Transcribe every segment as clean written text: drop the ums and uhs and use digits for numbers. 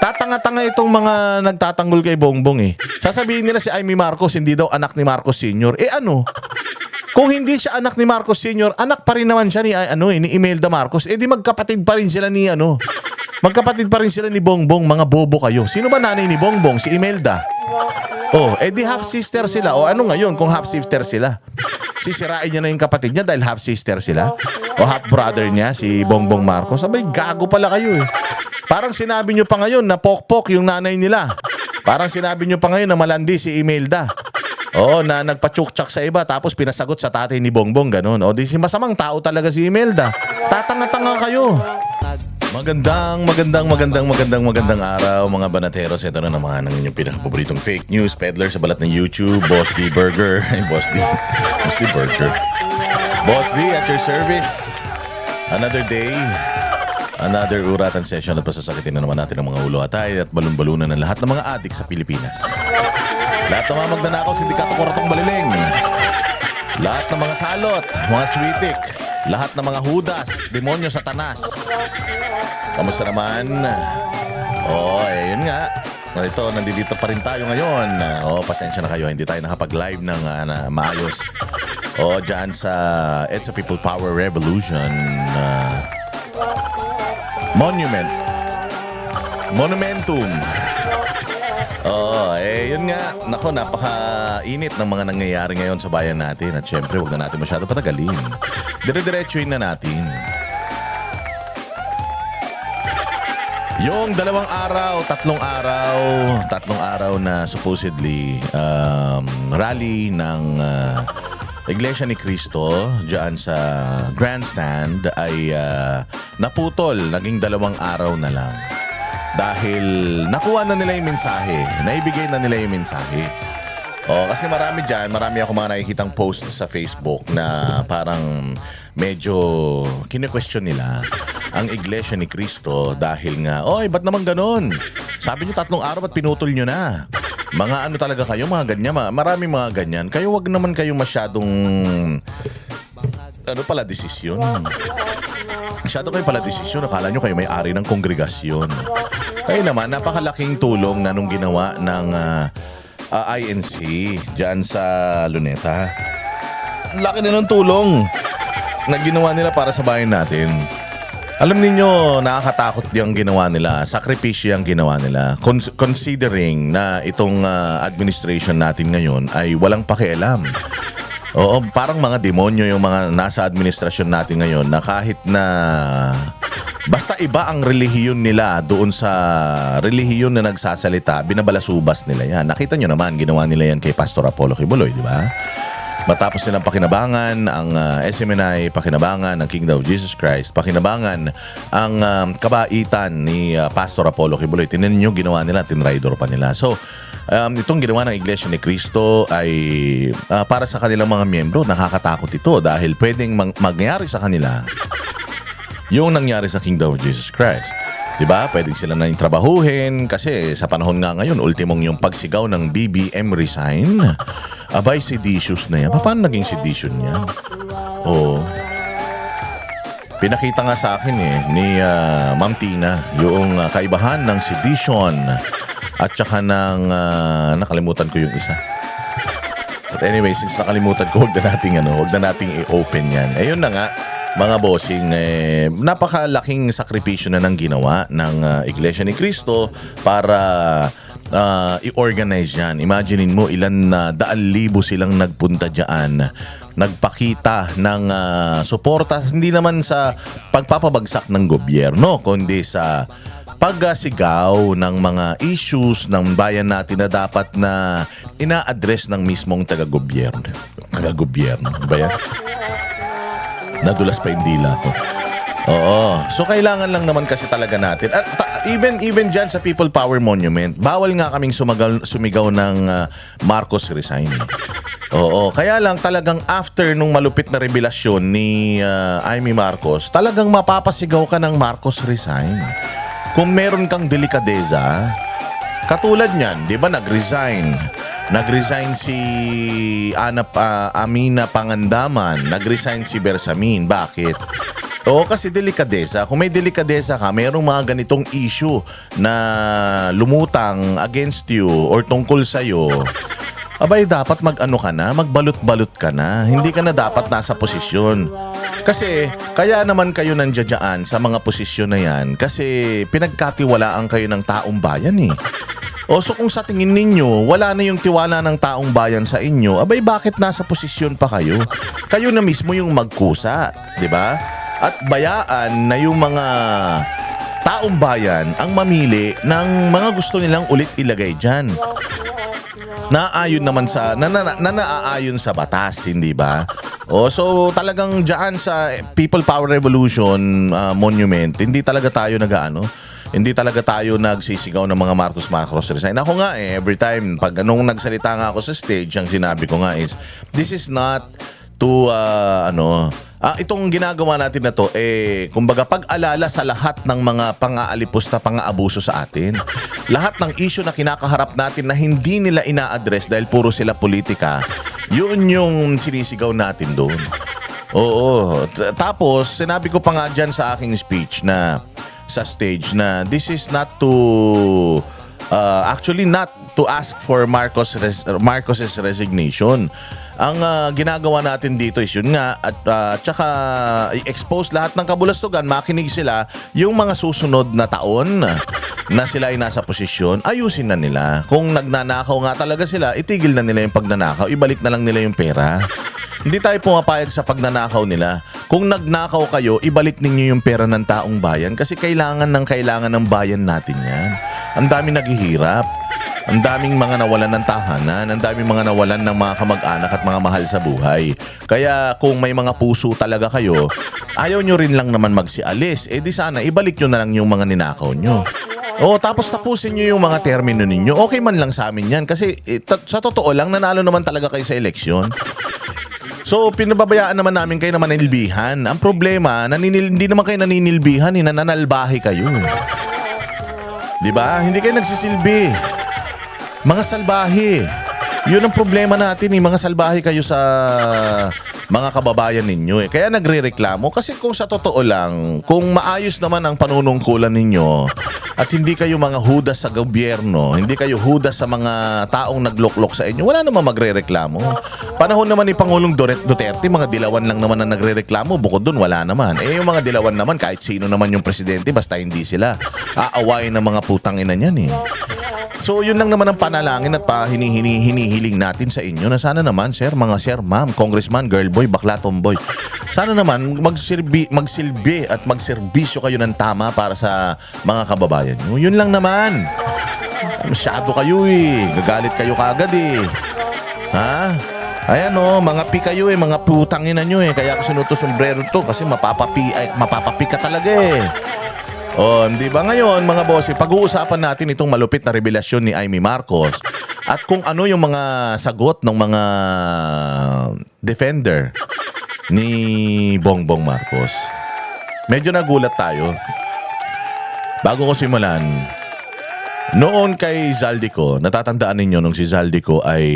Tatanga-tanga itong mga nagtatanggol kay Bongbong eh. Sasabihin nila si Amy Marcos hindi daw anak ni Marcos Sr. Eh ano? Kung hindi siya anak ni Marcos Sr., anak pa rin naman siya ni Imelda Marcos. Eh di magkapatid pa rin sila ni Magkapatid pa rin sila ni Bongbong, mga bobo kayo. Sino ba nanay ni Bongbong? Si Imelda. Oh, eh di half sister sila. O ano ngayon kung half sister sila? Sisirain niya na yung kapatid niya dahil half sister sila? O half brother niya, si Bongbong Marcos? Abay, gago pala kayo eh. Parang sinabi nyo pa ngayon na pokpok yung nanay nila. Parang sinabi nyo pa ngayon na malandi si Imelda. Oo, na nagpa-chukchak sa iba tapos pinasagot sa tatay ni Bongbong, ganun. O di si masamang tao talaga si Imelda. Tatanga-tanga kayo. Magandang araw mga banateros. Ito na naman ang inyong pinakapaboritong fake news peddler sa balat ng YouTube, Boss D Burger. Boss D Burger. Boss D at your service. Another day. Another uratan session at pasasakitin na naman natin ang mga ulo atay at balon-balunan ng lahat ng mga adik sa Pilipinas. Lahat ng mga magnanakaw, sindikato, korotong baliling. Lahat ng mga salot, mga switik. Lahat ng mga hudas, demonyo, satanas. Kamusta naman? Yun nga. Ito, nandito pa rin tayo ngayon. Pasensya na kayo, hindi tayo nakapag-live ng maayos. Dyan sa It's a People Power Revolution. Monumentum. Yun nga. Nako, napaka-init ng mga nangyayari ngayon sa bayan natin. At syempre, huwag na natin masyado patagalin. Dire-diretsuin na natin. Yung tatlong araw na supposedly rally ng Iglesia ni Cristo dyan sa grandstand ay naputol, naging 2 araw na lang. Dahil nakuha na nila yung mensahe, naibigay na nila yung mensahe. Kasi marami ako mga nakikitang post sa Facebook na parang medyo kine-question nila ang Iglesia ni Cristo dahil nga, ba't naman ganun? Sabi niyo 3 araw at pinutol niyo na. Mga ano talaga kayo, mga ganyan, maraming mga ganyan. Kayo wag naman kayo masyadong desisyon. Masyado kayo pala desisyon. Akala nyo kayo may-ari ng kongregasyon. Kayo naman, napakalaking tulong na nung ginawa ng INC dyan sa Luneta. Laki na ng tulong na ginawa nila para sa bayan natin. Alam niyo, nakakatakot yung ginawa nila. Sakripisyo yung ginawa nila. Considering na itong administration natin ngayon ay walang pakialam. Parang mga demonyo yung mga nasa administrasyon natin ngayon na kahit na basta iba ang relihiyon nila doon sa relihiyon na nagsasalita, binabalasubas nila yan. Nakita nyo naman, ginawa nila yan kay Pastor Apollo Kibuloy, di ba? Matapos nilang pakinabangan ang SMNI, pakinabangan ang Kingdom of Jesus Christ, pakinabangan ang kabaitan ni Pastor Apollo Kibuloy. Tinan niyo ginawa nila, tinraidor pa nila. So, itong ginawa ng Iglesia ni Cristo ay para sa kanilang mga miyembro, nakakatakot ito dahil pwedeng mangyari sa kanila yung nangyari sa Kingdom of Jesus Christ. Diba? Pwede sila na yung trabahuhin kasi sa panahon nga ngayon, ultimong yung pagsigaw ng BBM resign. Abay, seditious na yan. Paano naging sedition yan? Pinakita nga sa akin ni Ma'am Tina yung kaibahan ng sedition at saka ng nakalimutan ko yung isa. But anyway, since nakalimutan ko, huwag na nating i-open yan. Ayun na nga, mga bossing, napakalaking sakripisyo na nang ginawa ng Iglesia ni Cristo para i-organize yan. Imaginein mo ilan na 100,000 silang nagpunta dyan, nagpakita ng suporta, hindi naman sa pagpapabagsak ng gobyerno, kundi sa pagsigaw ng mga issues ng bayan natin na dapat na ina-address ng mismong taga-gobyerno. Taga-gobyerno ba yan? Nadulas pa yung dila ko. So kailangan lang naman kasi talaga natin. At even dyan sa People Power Monument, bawal nga kaming sumigaw ng Marcos resign. Kaya lang talagang after nung malupit na revelasyon ni Amy Marcos, talagang mapapasigaw ka ng Marcos resign. Kung meron kang delikadeza, katulad niyan, di ba nag-resign si Amina Pangandaman, nag-resign si Bersamin. Bakit? Oo, kasi delikadesa. Kung may delikadesa ka, mayroong mga ganitong issue na lumutang against you or tungkol sa'yo, abay dapat mag-ano ka na, magbalot-balot ka na. Hindi ka na dapat nasa posisyon. Kasi kaya naman kayo nandiyan sa mga posisyon na yan kasi pinagkatiwalaan kayo ng taong bayan eh. O so kung sa tingin ninyo, wala na yung tiwala ng taong bayan sa inyo, abay bakit nasa posisyon pa kayo? Kayo na mismo yung magkusa, di ba? At bayaan na yung mga taong bayan ang mamili ng mga gusto nilang ulit ilagay dyan. Naaayon naman sa naaayon sa batas, hindi ba? O so talagang diyan sa People Power Revolution Monument, hindi talaga tayo hindi talaga tayo nagsisigaw ng mga Marcos resign. Ako nga every time pag nung nagsalita nga ako sa stage, ang sinabi ko nga is this is not to itong ginagawa natin na to kumbaga pag-alala sa lahat ng mga pang-aalipos na pang-aabuso sa atin. Lahat ng issue na kinakaharap natin na hindi nila ina-address dahil puro sila politika, yun yung sinisigaw natin doon. Oo. Tapos, sinabi ko pa nga dyan sa aking speech na sa stage na this is not to actually not to ask for Marcos's resignation. Ang ginagawa natin dito is yun nga at tsaka i-expose lahat ng kabulastugan, makinig sila yung mga susunod na taon na sila ay nasa posisyon, ayusin na nila. Kung nagnanakaw nga talaga sila, itigil na nila yung pagnanakaw, ibalik na lang nila yung pera. Hindi tayo pumapayag sa pagnanakaw nila. Kung nagnakaw kayo, ibalik ninyo yung pera ng taong bayan kasi kailangan ng bayan natin yan. Ang daming naghihirap. Ang daming mga nawalan ng tahanan, ang daming mga nawalan ng mga kamag-anak at mga mahal sa buhay. Kaya kung may mga puso talaga kayo, ayaw nyo rin lang naman magsialis. Di sana, ibalik nyo na lang yung mga ninakaw nyo. Tapos tapusin nyo yung mga termino ninyo. Okay man lang sa amin yan kasi sa totoo lang, nanalo naman talaga kayo sa eleksyon. So, pinababayaan naman namin kayo na manilbihan. Ang problema, hindi naman kayo naninilbihan, nananalbahe kayo. Diba? Hindi kayo nagsisilbi. Mga salbahe. Yun ang problema natin mga salbahe kayo sa mga kababayan ninyo Kaya nagrereklamo kasi kung sa totoo lang, kung maayos naman ang panunungkulan ninyo at hindi kayo mga hudas sa gobyerno, hindi kayo hudas sa mga taong nagloklok sa inyo, wala namang magrereklamo. Panahon naman ni Pangulong Duterte, mga dilawan lang naman ang nagrereklamo, bukod dun wala naman. Yung mga dilawan naman, kahit sino naman yung presidente, basta hindi sila aawayin ng mga putang ina niyan So yun lang naman ang panalangin at hinihiling natin sa inyo na sana naman sir, ma'am, congressman, girl boy, bakla, tomboy. Sana naman magsilbi at magserbisyo kayo ng tama para sa mga kababayan nyo. Yun lang naman. Masyado kayo gagalit kayo kagad Ha? Ayan mga pi kayo mga putangin nyo Kaya ako sinuto sombrero to kasi mapapapi ka talaga di ba ngayon mga boss, pag-uusapan natin itong malupit na revelasyon ni Amy Marcos at kung ano yung mga sagot ng mga defender ni Bongbong Marcos. Medyo nagulat tayo. Bago ko simulan, noon kay Zaldico, natatandaan ninyo nung si Zaldico ay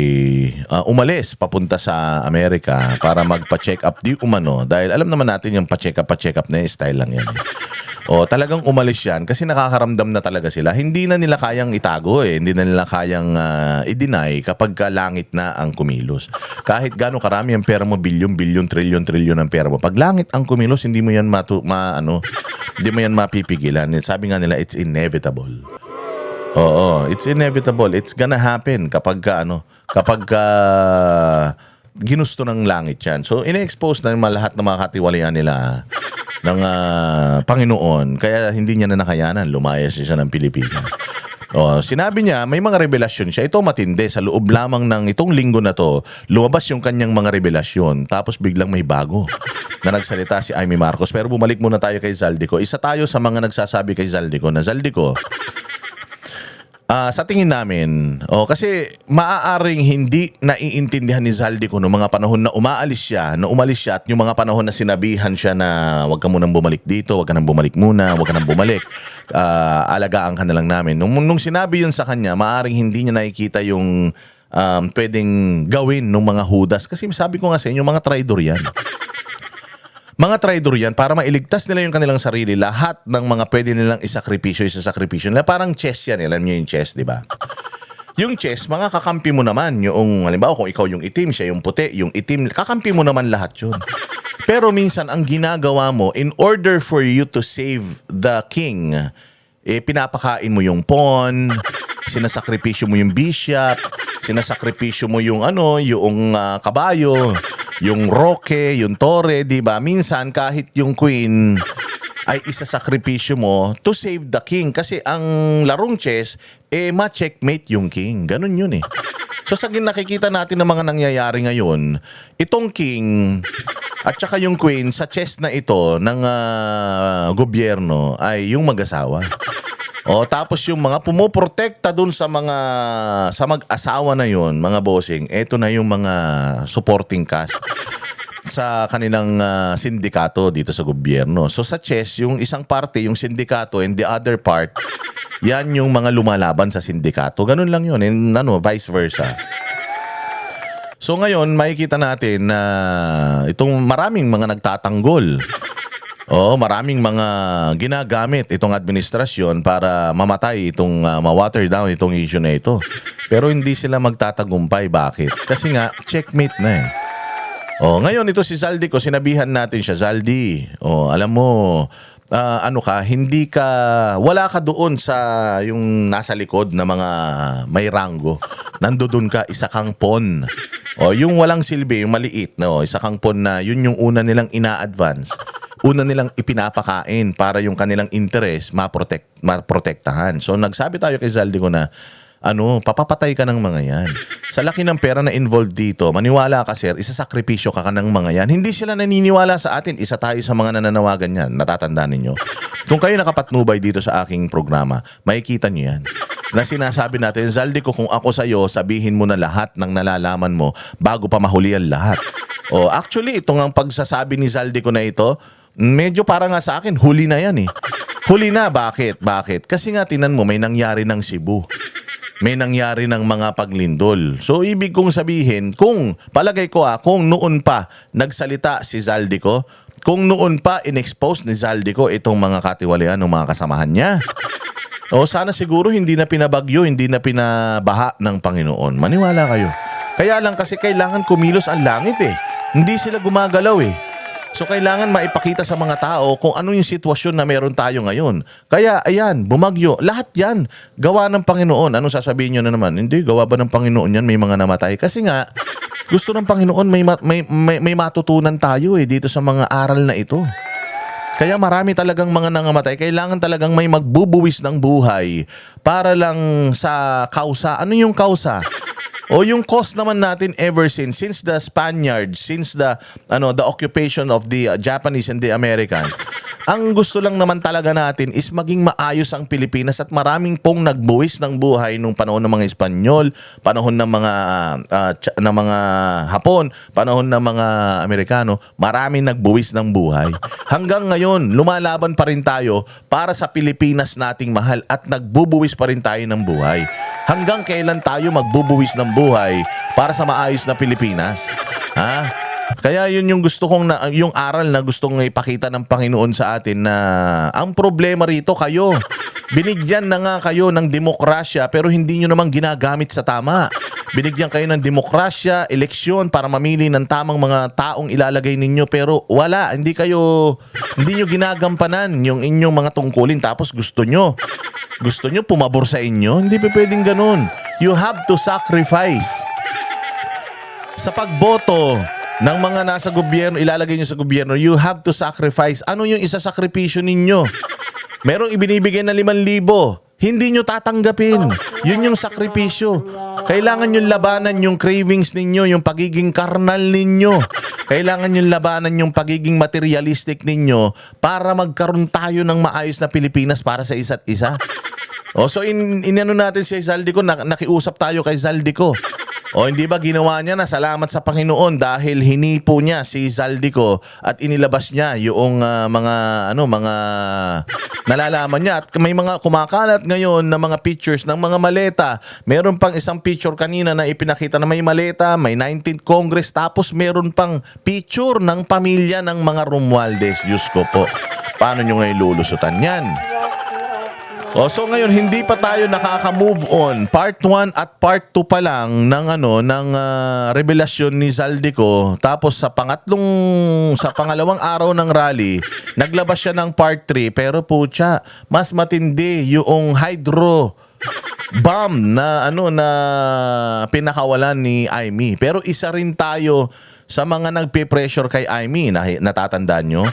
umalis papunta sa Amerika para magpa-check up di umano dahil alam naman natin yung pa-check up na style lang yan. Talagang umalis yan kasi nakakaramdam na talaga sila. Hindi na nila kayang itago Hindi na nila kayang i-deny kapag langit na ang kumilos. Kahit gaano karami ang pera mo, bilyon, trilyon ang pera mo. Pag langit ang kumilos, hindi mo yan hindi mo yan mapipigilan. Sabi nga nila, it's inevitable. It's inevitable. It's gonna happen kapag ginusto ng langit yan. So, ina-expose na lahat ng mga katiwalian nila ng Panginoon. Kaya hindi niya na nakayanan. Lumayas siya ng Pilipinas. Sinabi niya, may mga revelasyon siya. Ito matindi. Sa loob lamang ng itong linggo na to, lumabas yung kanyang mga revelasyon. Tapos biglang may bago na nagsalita si Amy Marcos. Pero bumalik muna tayo kay Zaldico. Isa tayo sa mga nagsasabi kay Zaldico na, Zaldico, sa tingin namin, kasi maaaring hindi naiintindihan ni Zaldico noong mga panahon na umalis siya at yung mga panahon na sinabihan siya na wag ka munang bumalik dito, wag ka nang bumalik muna, wag ka nang bumalik, alagaan ka na lang namin. Nung sinabi yun sa kanya, maaaring hindi niya nakikita yung pwedeng gawin ng mga hudas. Kasi sabi ko nga sa inyo, mga traidor yan. Mga traidor yan para mailigtas nila yung kanilang sarili. Lahat ng mga pwede nilang isakripisyo nila. Parang chess yan. Alam niyo yung chess, di ba? Yung chess, mga kakampi mo naman. Yung, halimbawa, kung ikaw yung itim, siya yung puti, yung itim, kakampi mo naman lahat yun. Pero minsan, ang ginagawa mo, in order for you to save the king, pinapakain mo yung pawn, sinasakripisyo mo yung bishop, sinasakripisyo mo yung yung kabayo, yung roke, yung tore, di ba? Minsan, kahit yung queen ay isasakripisyo mo to save the king. Kasi ang larong chess, ma-checkmate yung king. Ganun yun eh. So sa nakikita natin ng mga nangyayari ngayon, itong king at saka yung queen sa chess na ito ng gobyerno ay yung mag-asawa. O tapos yung mga pumoprotekta dun sa mag-asawa na yun, mga bossing, eto na yung mga supporting cast sa kanilang sindikato dito sa gobyerno. So sa chess, yung isang parte, yung sindikato, and the other part, yan yung mga lumalaban sa sindikato. Ganun lang yun. And vice versa. So ngayon, makikita natin na itong maraming mga nagtatanggol. Maraming mga ginagamit itong administrasyon para mamatay itong ma-water down itong issue na ito. Pero hindi sila magtatagumpay. Bakit? Kasi nga, checkmate na eh. Ngayon ito si Zaldico, sinabihan natin siya, Zaldi, alam mo, wala ka doon sa yung nasa likod na mga may ranggo. Nandoon ka, isa kang pawn. Yung walang silbi, yung maliit, isa kang pawn na yun yung una nilang ina-advance. Una nilang ipinapakain para yung kanilang interest maprotektahan. So nagsabi tayo kay Zaldico na, papapatay ka ng mga yan. Sa laki ng pera na involved dito, maniwala ka sir, isasakripisyo ka ng mga yan. Hindi sila naniniwala sa atin, isa tayo sa mga nananawagan yan, natatandaan ninyo. Kung kayo nakapatnubay dito sa aking programa, makikita nyo yan. Na sinasabi natin, Zaldico, kung ako sa'yo, sabihin mo na lahat ng nalalaman mo bago pa mahuli ang lahat. Actually, ito nga pagsasabi ni Zaldico na ito, medyo para nga sa akin, huli na yan eh. Huli na, bakit? Kasi nga tinan mo, may nangyari ng Cebu. May nangyari ng mga paglindol. So, ibig kong sabihin, palagay ko kung noon pa nagsalita si Zaldico, kung noon pa in-expose ni Zaldico itong mga katiwalian ng mga kasamahan niya, sana siguro hindi na pinabagyo, hindi na pinabaha ng Panginoon. Maniwala kayo. Kaya lang kasi kailangan kumilos ang langit eh. Hindi sila gumagalaw eh. So kailangan maipakita sa mga tao kung ano yung sitwasyon na meron tayo ngayon. Kaya ayan, bumagyo. Lahat yan, gawa ng Panginoon. Ano sasabihin nyo na naman? Hindi, gawa ba ng Panginoon yan? May mga namatay. Kasi nga, gusto ng Panginoon may matutunan tayo dito sa mga aral na ito. Kaya marami talagang mga nangamatay. Kailangan talagang may magbubuwis ng buhay para lang sa kausa. Ano yung kausa? Yung cause naman natin ever since the Spaniards, since the occupation of the Japanese and the Americans. Ang gusto lang naman talaga natin is maging maayos ang Pilipinas at maraming pong nagbuwis ng buhay nung panahon ng mga Espanyol, panahon ng mga Hapon, panahon ng mga Amerikano, maraming nagbuwis ng buhay. Hanggang ngayon, lumalaban pa rin tayo para sa Pilipinas nating mahal at nagbubuwis pa rin tayo ng buhay. Hanggang kailan tayo magbubuwis ng buhay para sa maayos na Pilipinas? Kaya yun yung gusto kong yung aral na gustong ipakita ng Panginoon sa atin na ang problema rito kayo. Binigyan na nga kayo ng demokrasya pero hindi nyo naman ginagamit sa tama. Binigyan kayo ng demokrasya, eleksyon para mamili ng tamang mga taong ilalagay ninyo pero wala, hindi nyo ginagampanan yung inyong mga tungkulin tapos gusto nyo pumabor sa inyo. Hindi pa pwedeng ganun. You have to sacrifice. Sa pagboto ng mga nasa gobyerno, ilalagay nyo sa gobyerno, you have to sacrifice. Ano yung isasakripisyo ninyo? Merong ibinibigay na 5,000. Hindi nyo tatanggapin. Yun yung sakripisyo. Kailangan nyo labanan yung cravings ninyo, yung pagiging karnal ninyo. Kailangan nyo labanan yung pagiging materialistic ninyo para magkaroon tayo ng maayos na Pilipinas para sa isa't isa. So inano natin si Zaldico, nakiusap tayo kay Zaldico. O hindi ba ginawa niya na salamat sa Panginoon dahil hinipo niya si Zaldico at inilabas niya yung mga nalalaman niya at may mga kumakalat ngayon na mga pictures ng mga maleta. Meron pang isang picture kanina na ipinakita na may maleta, may 19th Congress, tapos meron pang picture ng pamilya ng mga Romualdez. Diyos ko po. Paano nyo ngayon lulusutan yan? So ngayon hindi pa tayo nakaka-move on. Part 1 at part 2 pa lang ng revelasyon ni Zaldico. Tapos sa pangalawang araw ng rally, naglabas siya ng part 3 pero putya, mas matindi yung hydro bomb na na pinakawalan ni Aimee. Pero isa rin tayo sa mga nagpe-pressure kay Aimee, natatandaan nyo?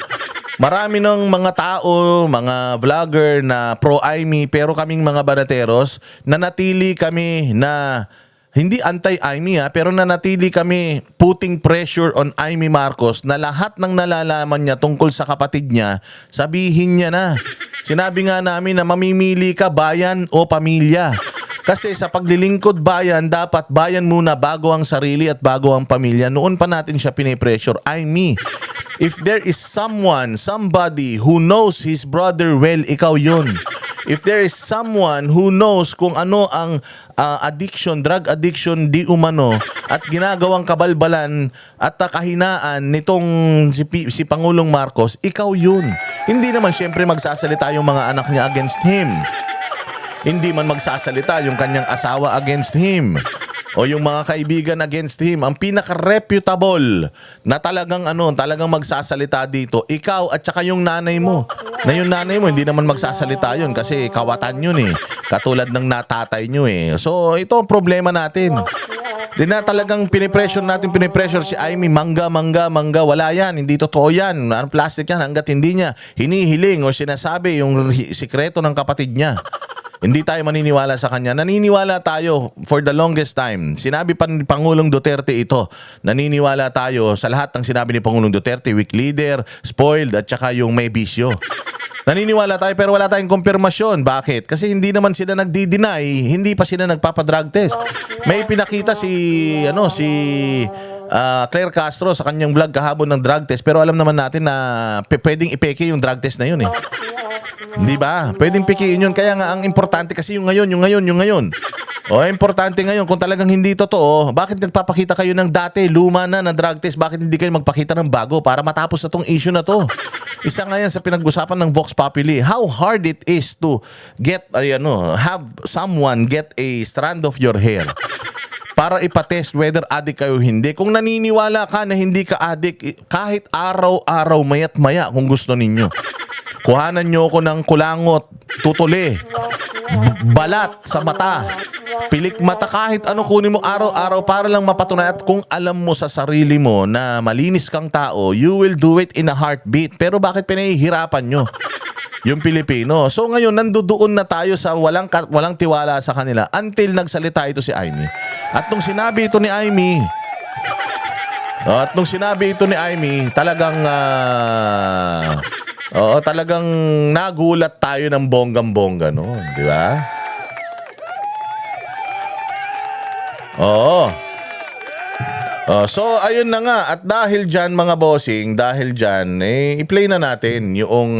Marami ng mga tao, mga vlogger na pro-Aimee pero kaming mga banateros, nanatili kami na hindi anti-Aimee pero nanatili kami putting pressure on Aimee Marcos na lahat ng nalalaman niya tungkol sa kapatid niya, sabihin niya na. Sinabi nga namin na mamimili ka bayan o pamilya. Kasi sa paglilingkod bayan, dapat bayan muna bago ang sarili at bago ang pamilya. Noon pa natin siya pinipressure. Aimee, if there is somebody who knows his brother well, ikaw yun. If there is someone who knows kung ano ang drug addiction di umano at ginagawang kabalbalan at kahinaan nitong si Pangulong Marcos, ikaw yun. Hindi naman siyempre magsasalita yung mga anak niya against him. Hindi man magsasalita yung kanyang asawa against him. O yung mga kaibigan against him. Ang pinaka-reputable na talagang magsasalita dito, ikaw at saka yung nanay mo. Na yung nanay mo, hindi naman magsasalita yun kasi kawatan yun eh. Katulad ng natatay nyo eh. So, ito ang problema natin. Di na talagang pinipressure si Aimee, mangga. Wala yan, hindi totoo yan. Ang plastic yan hanggat hindi niya hinihiling o sinasabi yung sikreto ng kapatid niya. Hindi tayo maniniwala sa kanya. Naniniwala tayo for the longest time. Sinabi pa ni Pangulong Duterte ito. Naniniwala tayo sa lahat ng sinabi ni Pangulong Duterte, weak leader, spoiled, at saka yung may bisyo. Naniniwala tayo pero wala tayong kumpirmasyon. Bakit? Kasi hindi naman sila nagdi-deny, hindi pa sila nagpapadrug test. May pinakita si Claire Castro sa kanyang vlog kahapon ng drug test pero alam naman natin na pwedeng ipeke yung drug test na yun eh. Di ba? Pwedeng pikiin yun. Kaya nga ang importante kasi yung ngayon. O importante ngayon kung talagang hindi totoo, bakit nagpapakita kayo ng dati, luma na drug test? Bakit hindi kayo magpakita ng bago para matapos na tong issue na to? Isa nga yan sa pinag-usapan ng Vox Populi. How hard it is to get, have someone get a strand of your hair para ipatest whether addict kayo o hindi. Kung naniniwala ka na hindi ka addict, kahit araw-araw, mayat-maya kung gusto ninyo. Kuhanan nyo ako ng kulangot, tutuli, balat sa mata, pilik mata, kahit ano kunin mo araw-araw para lang mapatunayan. At kung alam mo sa sarili mo na malinis kang tao, you will do it in a heartbeat. Pero bakit pinahihirapan nyo yung Pilipino? So ngayon, nandoon na tayo sa walang tiwala sa kanila until nagsalita ito si Aimee. At nung sinabi ito ni Aimee, talagang talagang nagulat tayo ng bonggang-bongga noon, di ba? Oo. So, ayun na nga. At dahil dyan, mga bossing, i-play na natin yung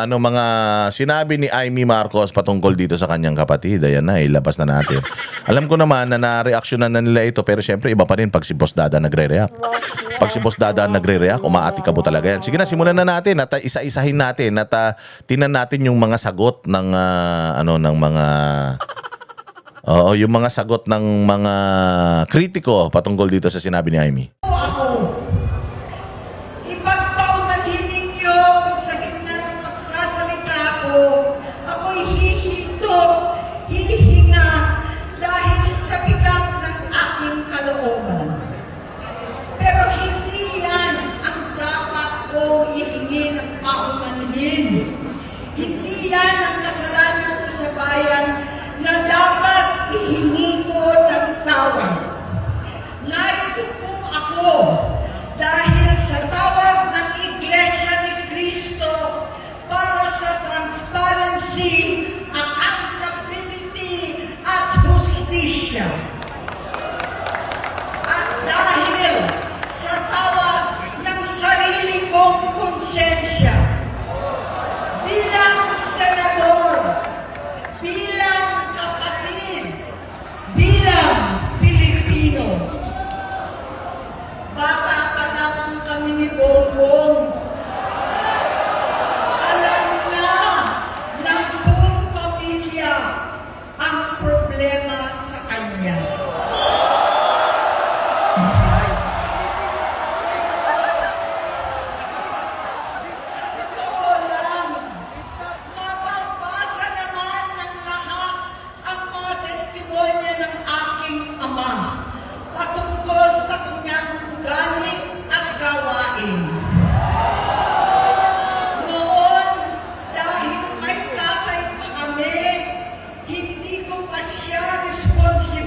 mga sinabi ni Aimee Marcos patungkol dito sa kanyang kapatid. Ayan na, ilabas na natin. Alam ko naman na na-reactionan na nila ito, pero syempre, iba pa rin pag si Boss Dada nagre-react. Pag si Boss Dada nagre-react, umaati ka po talaga yan. Sige na, simulan na natin at isa-isahin natin at tingnan natin yung mga sagot ng yung mga sagot ng mga kritiko patungkol dito sa sinabi ni Aimee. Ipagpaumanhin ninyo sa gitna ng pagsasalita ko, ako'y hihinto, hihinga dahil sa bigat ng aking kalooban. Pero hindi yan ang dapat kong ihingi ng paumanhin. Hindi yan ang kasalanan ko sa bayan na dapat ihingi ko ng tawad. Narito po ako dahil sa tawag ng Iglesia ni Cristo para sa transparency, accountability at hustisya.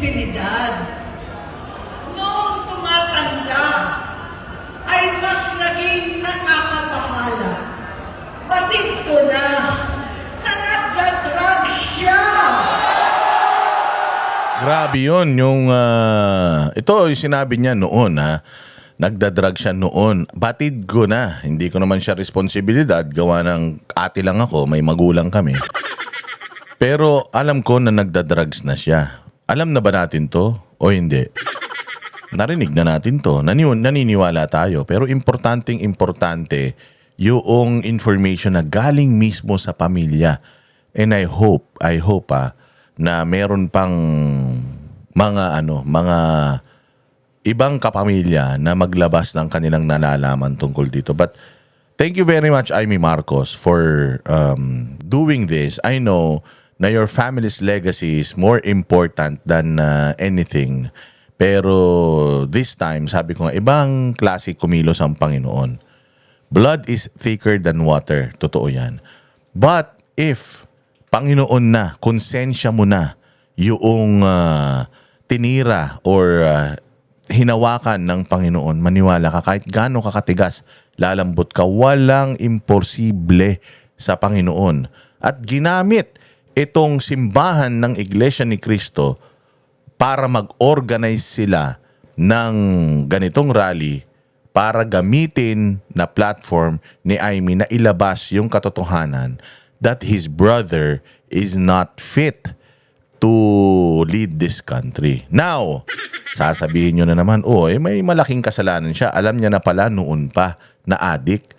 responsibilidad. Noong tumatanda, ay mas naging nakakabahala. Batid ko na nagda-drug siya. Grabe yun. Ito yung sinabi niya noon ha. Nagdadrag siya noon. Batid ko na. Hindi ko naman siya responsibilidad. Gawa ng ate lang ako. May magulang kami. Pero alam ko na nagdadrugs na siya. Alam na ba natin to? O hindi? Narinig na natin to. Naniniwala tayo. Pero importante yung information na galing mismo sa pamilya. And I hope na meron pang mga ibang kapamilya na maglabas ng kanilang nalalaman tungkol dito. But thank you very much, Amy Marcos, for doing this. I know na your family's legacy is more important than anything. Pero this time, sabi ko nga, ibang klase kumilos ang Panginoon. Blood is thicker than water. Totoo yan. But if Panginoon na, konsensya mo na yung tinira or hinawakan ng Panginoon, maniwala ka, kahit gaano ka katigas, lalambot ka, walang imposible sa Panginoon. At ginamit itong simbahan ng Iglesia ni Cristo para mag-organize sila ng ganitong rally para gamitin na platform ni Amy na ilabas yung katotohanan that his brother is not fit to lead this country. Now, sasabihin nyo na naman, may malaking kasalanan siya. Alam niya na pala noon pa na adik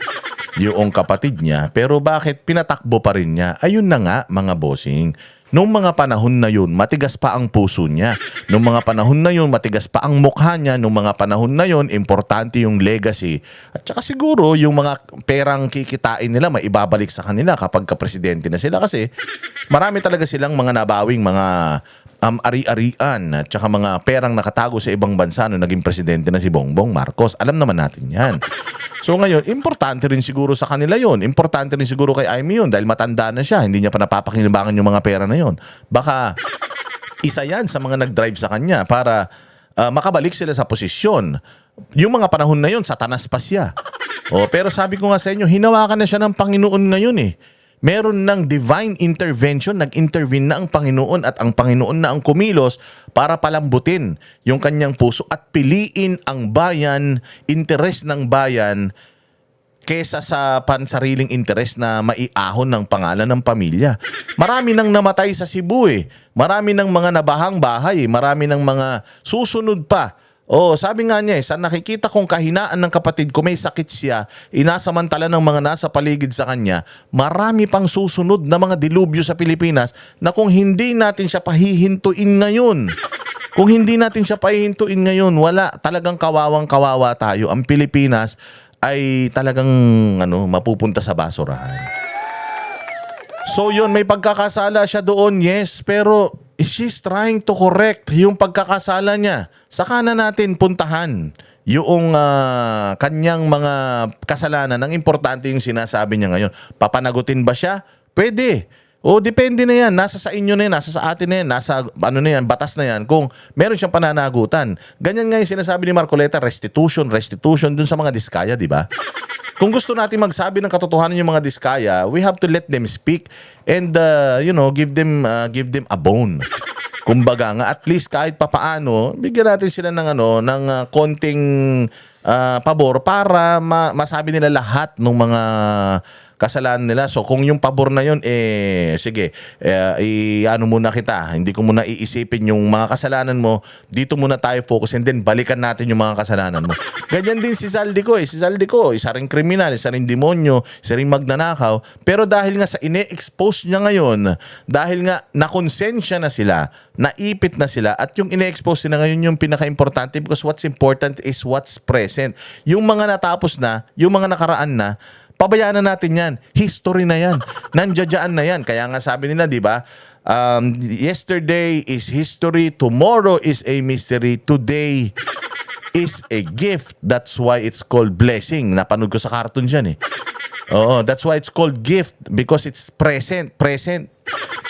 yung kapatid niya. Pero bakit pinatakbo pa rin niya? Ayun na nga, mga bossing. Nung mga panahon na yun, matigas pa ang puso niya. Nung mga panahon na yun, matigas pa ang mukha niya. Nung mga panahon na yun, importante yung legacy. At saka siguro, yung mga perang kikitain nila, maibabalik sa kanila kapag ka-presidente na sila. Kasi marami talaga silang mga nabawing mga ari-arian at saka mga perang nakatago sa ibang bansa nung naging presidente na si Bongbong Marcos. Alam naman natin yan. So ngayon, importante rin siguro sa kanila yon. Importante rin siguro kay Amy yun dahil matanda na siya. Hindi niya pa napapakinabangan yung mga pera na yon. Baka isa yan sa mga nag-drive sa kanya para makabalik sila sa posisyon. Yung mga panahon na yon, satanas pa siya. Pero sabi ko nga sa inyo, hinawakan na siya ng Panginoon ngayon eh. Meron ng divine intervention, nag-intervene na ang Panginoon at ang Panginoon na ang kumilos para palambutin yung kanyang puso at piliin ang bayan, interes ng bayan kesa sa pansariling interes na maiahon ng pangalan ng pamilya. Marami nang namatay sa Cebu eh. Marami nang mga nabahang bahay eh. Marami nang mga susunod pa. Sabi nga niya sa nakikita kong kahinaan ng kapatid ko, may sakit siya, inasamantala ng mga nasa paligid sa kanya, marami pang susunod na mga dilubyo sa Pilipinas na kung hindi natin siya pahihintuin ngayon, wala, talagang kawawang-kawawa tayo. Ang Pilipinas ay talagang mapupunta sa basurahan. So yun, may pagkakasala siya doon, yes, pero she's trying to correct yung pagkakasala niya. Saka na natin puntahan yung kanyang mga kasalanan. Ang importante yung sinasabi niya ngayon. Papanagutin ba siya? Pwede. Depende na yan. Nasa sa inyo na yan, nasa sa atin na yan, nasa na yan, batas na yan. Kung meron siyang pananagutan. Ganyan nga yung sinasabi ni Marcoleta, restitution dun sa mga diskaya, di ba? Kung gusto natin magsabi ng katotohanan yung mga diskaya, we have to let them speak and give them a bone. Kumbaga nga at least kahit papaano, bigyan natin sila ng konting pabor para masabi nila lahat ng mga kasalanan nila. So kung yung pabor na yun, sige, muna kita. Hindi ko muna iisipin yung mga kasalanan mo. Dito muna tayo focus and then balikan natin yung mga kasalanan mo. Ganyan din si Zaldico. Si Zaldico, isa ring kriminal, isa ring demonyo, isa ring magnanakaw. Pero dahil nga sa ine-expose niya ngayon, dahil nga nakonsensya na sila, naipit na sila, at yung ine-expose nila ngayon yung pinaka-importante because what's important is what's present. Yung mga natapos na, yung mga nakaraan na, pabayaan na natin yan. History na yan. Nandiyan na yan. Kaya nga sabi nila, di ba? Yesterday is history. Tomorrow is a mystery. Today is a gift. That's why it's called blessing. Napanood ko sa cartoon dyan eh. That's why it's called gift because it's present.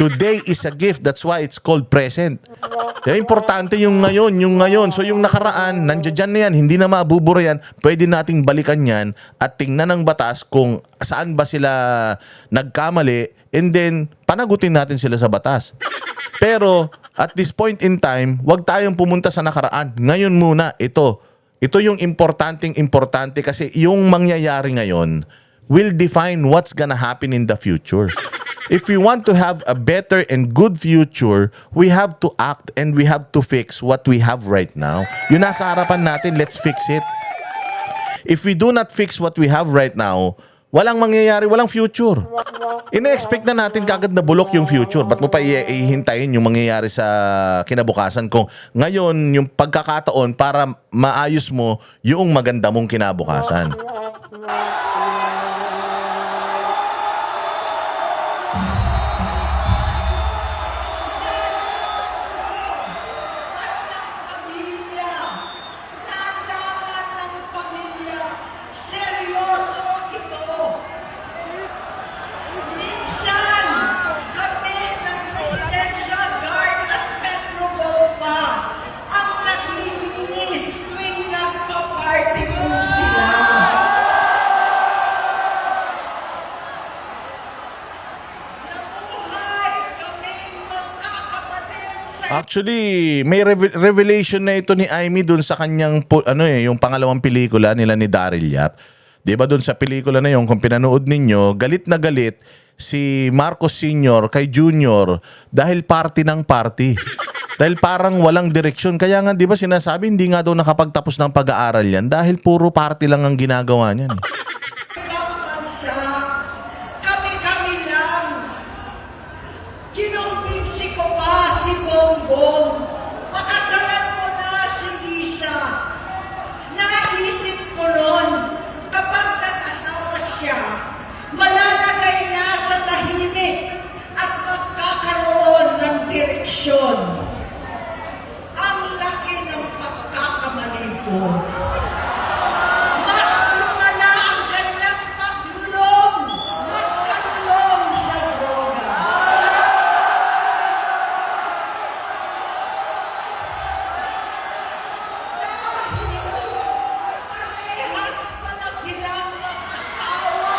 Today is a gift. That's why it's called present. Kaya importante yung ngayon. So yung nakaraan, nandiyan na yan, hindi na mabubura yan. Pwede nating balikan yan at tingnan ng batas kung saan ba sila nagkamali and then panagutin natin sila sa batas. Pero at this point in time, wag tayong pumunta sa nakaraan. Ngayon muna, ito yung importante kasi yung mangyayari ngayon will define what's gonna happen in the future. If we want to have a better and good future, we have to act and we have to fix what we have right now. Yun nasa harapan natin, let's fix it. If we do not fix what we have right now, walang mangyayari, walang future. Ina-expect na natin kagad na bulok yung future. Ba't mo pa ihintayin yung mangyayari sa kinabukasan kung ngayon yung pagkakataon para maayos mo yung maganda mong kinabukasan. Pamilya, nalaman ng pamilya, seryoso ito. Minsan, kami ng Presidential Guard at Metro Golfa ang naglilinis tuwing nagpa-party po sila. Nabuhay kaming magkakapatid sa Actually, may revelation na ito ni Aimee dun sa kanyang yung pangalawang pelikula nila ni Daryl Yap. 'Di ba dun sa pelikula na yon kung pinanood ninyo, galit na galit si Marcos Sr. kay Junior dahil party ng party. Dahil parang walang direksyon. Kaya nga 'di ba sinasabi hindi nga daw nakapagtapos ng pag-aaral yan dahil puro party lang ang ginagawa niyan. ibang bansa. Kami-kami lang. Kinumbinsi ko pa si Bongbong. Pakasalan mo na si Lisa. Naisip ko noon, kapag nag-asawa siya, malalagay na sa tahimik at magkakaroon ng direksyon. Ang laki ng pagkakamali ko. Mas lumala ang kanyang paglulong. Nagkalulong sa droga. Parehas pa na silang mag-asawa.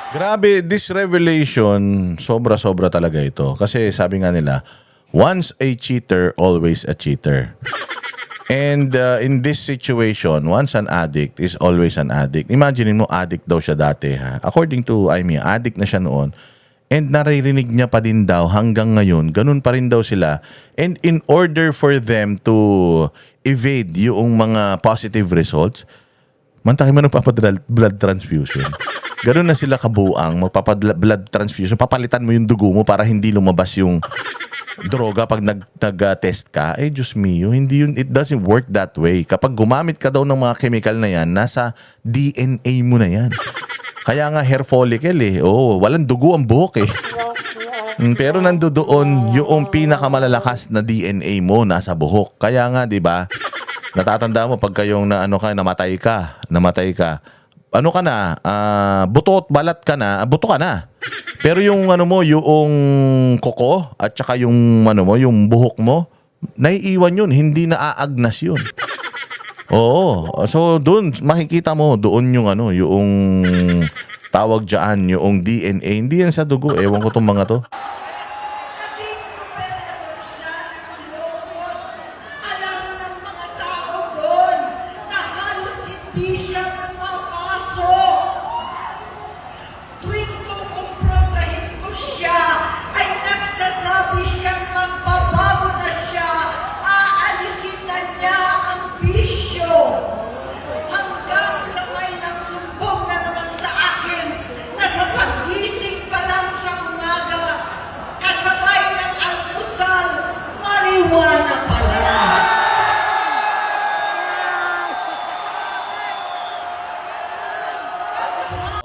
Grabe, this revelation, sobra-sobra talaga ito. Kasi sabi nga nila, once a cheater, always a cheater. And in this situation, once an addict is always an addict. Imagine mo, addict daw siya dati. Ha? According to Aimee, addict na siya noon. And naririnig niya pa din daw hanggang ngayon, ganun pa rin daw sila. And in order for them to evade yung mga positive results, mantakin mo blood transfusion. Ganun na sila kabuang, magpapa-blood transfusion. Papalitan mo yung dugo mo para hindi lumabas yung droga pag nag-test ka. Eh, Diyos mio, hindi yun, it doesn't work that way. Kapag gumamit ka daw ng mga chemical na yan, nasa DNA mo na yan. Kaya nga hair follicle eh. Oo, walang dugo ang buhok eh. Pero nandoon yung pinakamalalakas na DNA mo nasa buhok. Kaya nga, 'di ba? Natatanda mo pag kayong namatay ka. Ano ka na? Buto at balat ka na, buto ka na. Pero yung yung koko at saka yung yung buhok mo, naiiwan yun, hindi naaagnas yun. Oo. So doon makikita mo doon yung yung tawag diyan, yung DNA. Hindi yan sa dugo. Ewan ko tong mga to. Naging gobernador siya ng Ilocos. Alam ng mga tao doon na halos hindi siya pumapasok. Tuwing kukumprontahin ko siya, ay nagsasabi siyang magbabago na siya. Aalisin na niya ang bisyo. Hanggang sa may nagsumbong na naman sa akin na sa paggising pa lang sa umaga, kasabay ng almusal, marijuana pala.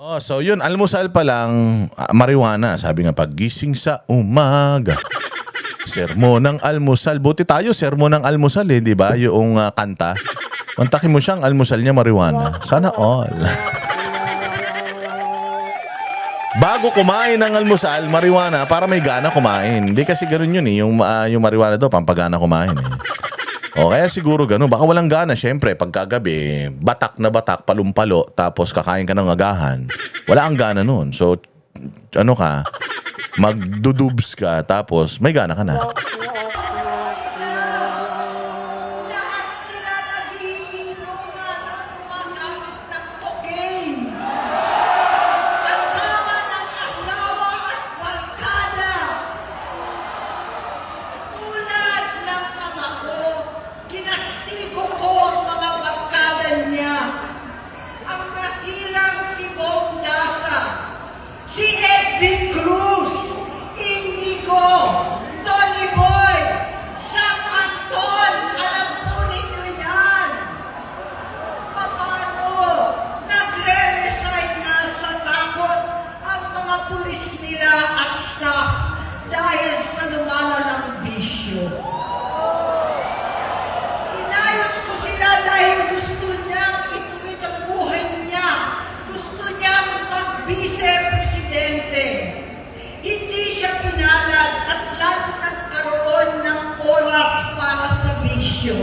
Oh, so yun, almusal pa lang, marijuana. Sabi nga, paggising sa umaga. Sermon ng almusal. Buti tayo, sermon ng almusal eh, di ba? Yung kanta. Kontakin mo siyang almusal niya, marijuana. Sana all. Bago kumain ng almusal, marijuana para may gana kumain. Hindi kasi ganoon yun eh. Yung marijuana daw, pampagana kumain eh. O kaya siguro gano'n. Baka walang gana. Siyempre, pagkagabi, batak na batak, palumpalo, tapos kakain ka ng agahan. Wala ang gana nun. So, ano ka, magdudubs ka, tapos may gana ka na. Lahat sila nagiinuman at gumagamit ng cocaine. Kasama ng asawa at barkada. Tulad ng ama ko, kinastigo ko ang mga barkada niya. Ang nasirang si Bong Dasa, si Edwin Cruz, Inigo, Tony Boy, Sam Anton, alam po ninyo yan. Paano nagre-resign na sa takot ang mga pulis nila at staff dahil sa lumalalang bisyo? Inayos ko sila dahil gusto niyang ituwid ang buhay niya. Gusto niyang mag-vice-presidente. Hindi siya pinalad at lalo nagkaroon ng oras para sa bisyo.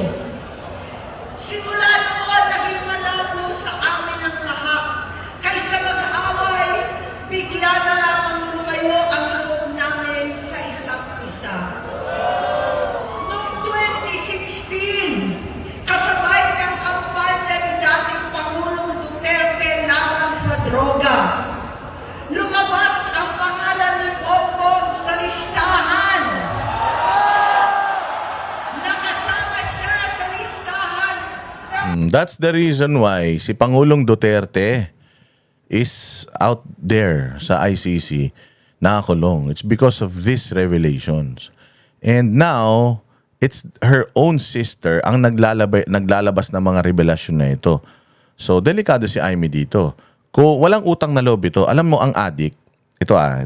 Simula noon, naging malabo sa amin ang lahat. Kaysa mag-away, bigla na lamang lumayo ang loob namin sa isa't isa. Noong 2016, kasabay ng kampanya ni dating Pangulong Duterte laban sa droga, lumabas ang pangalan ni Bongbong sa listahan. Nakasama siya sa listahan ng That's the reason why si Pangulong Duterte is out there sa ICC nakakulong. It's because of these revelations. And now, it's her own sister ang naglalabas ng mga revelasyon na ito. So, delikado si Amy dito. Kung walang utang na loob ito, alam mo ang adik, ito ah.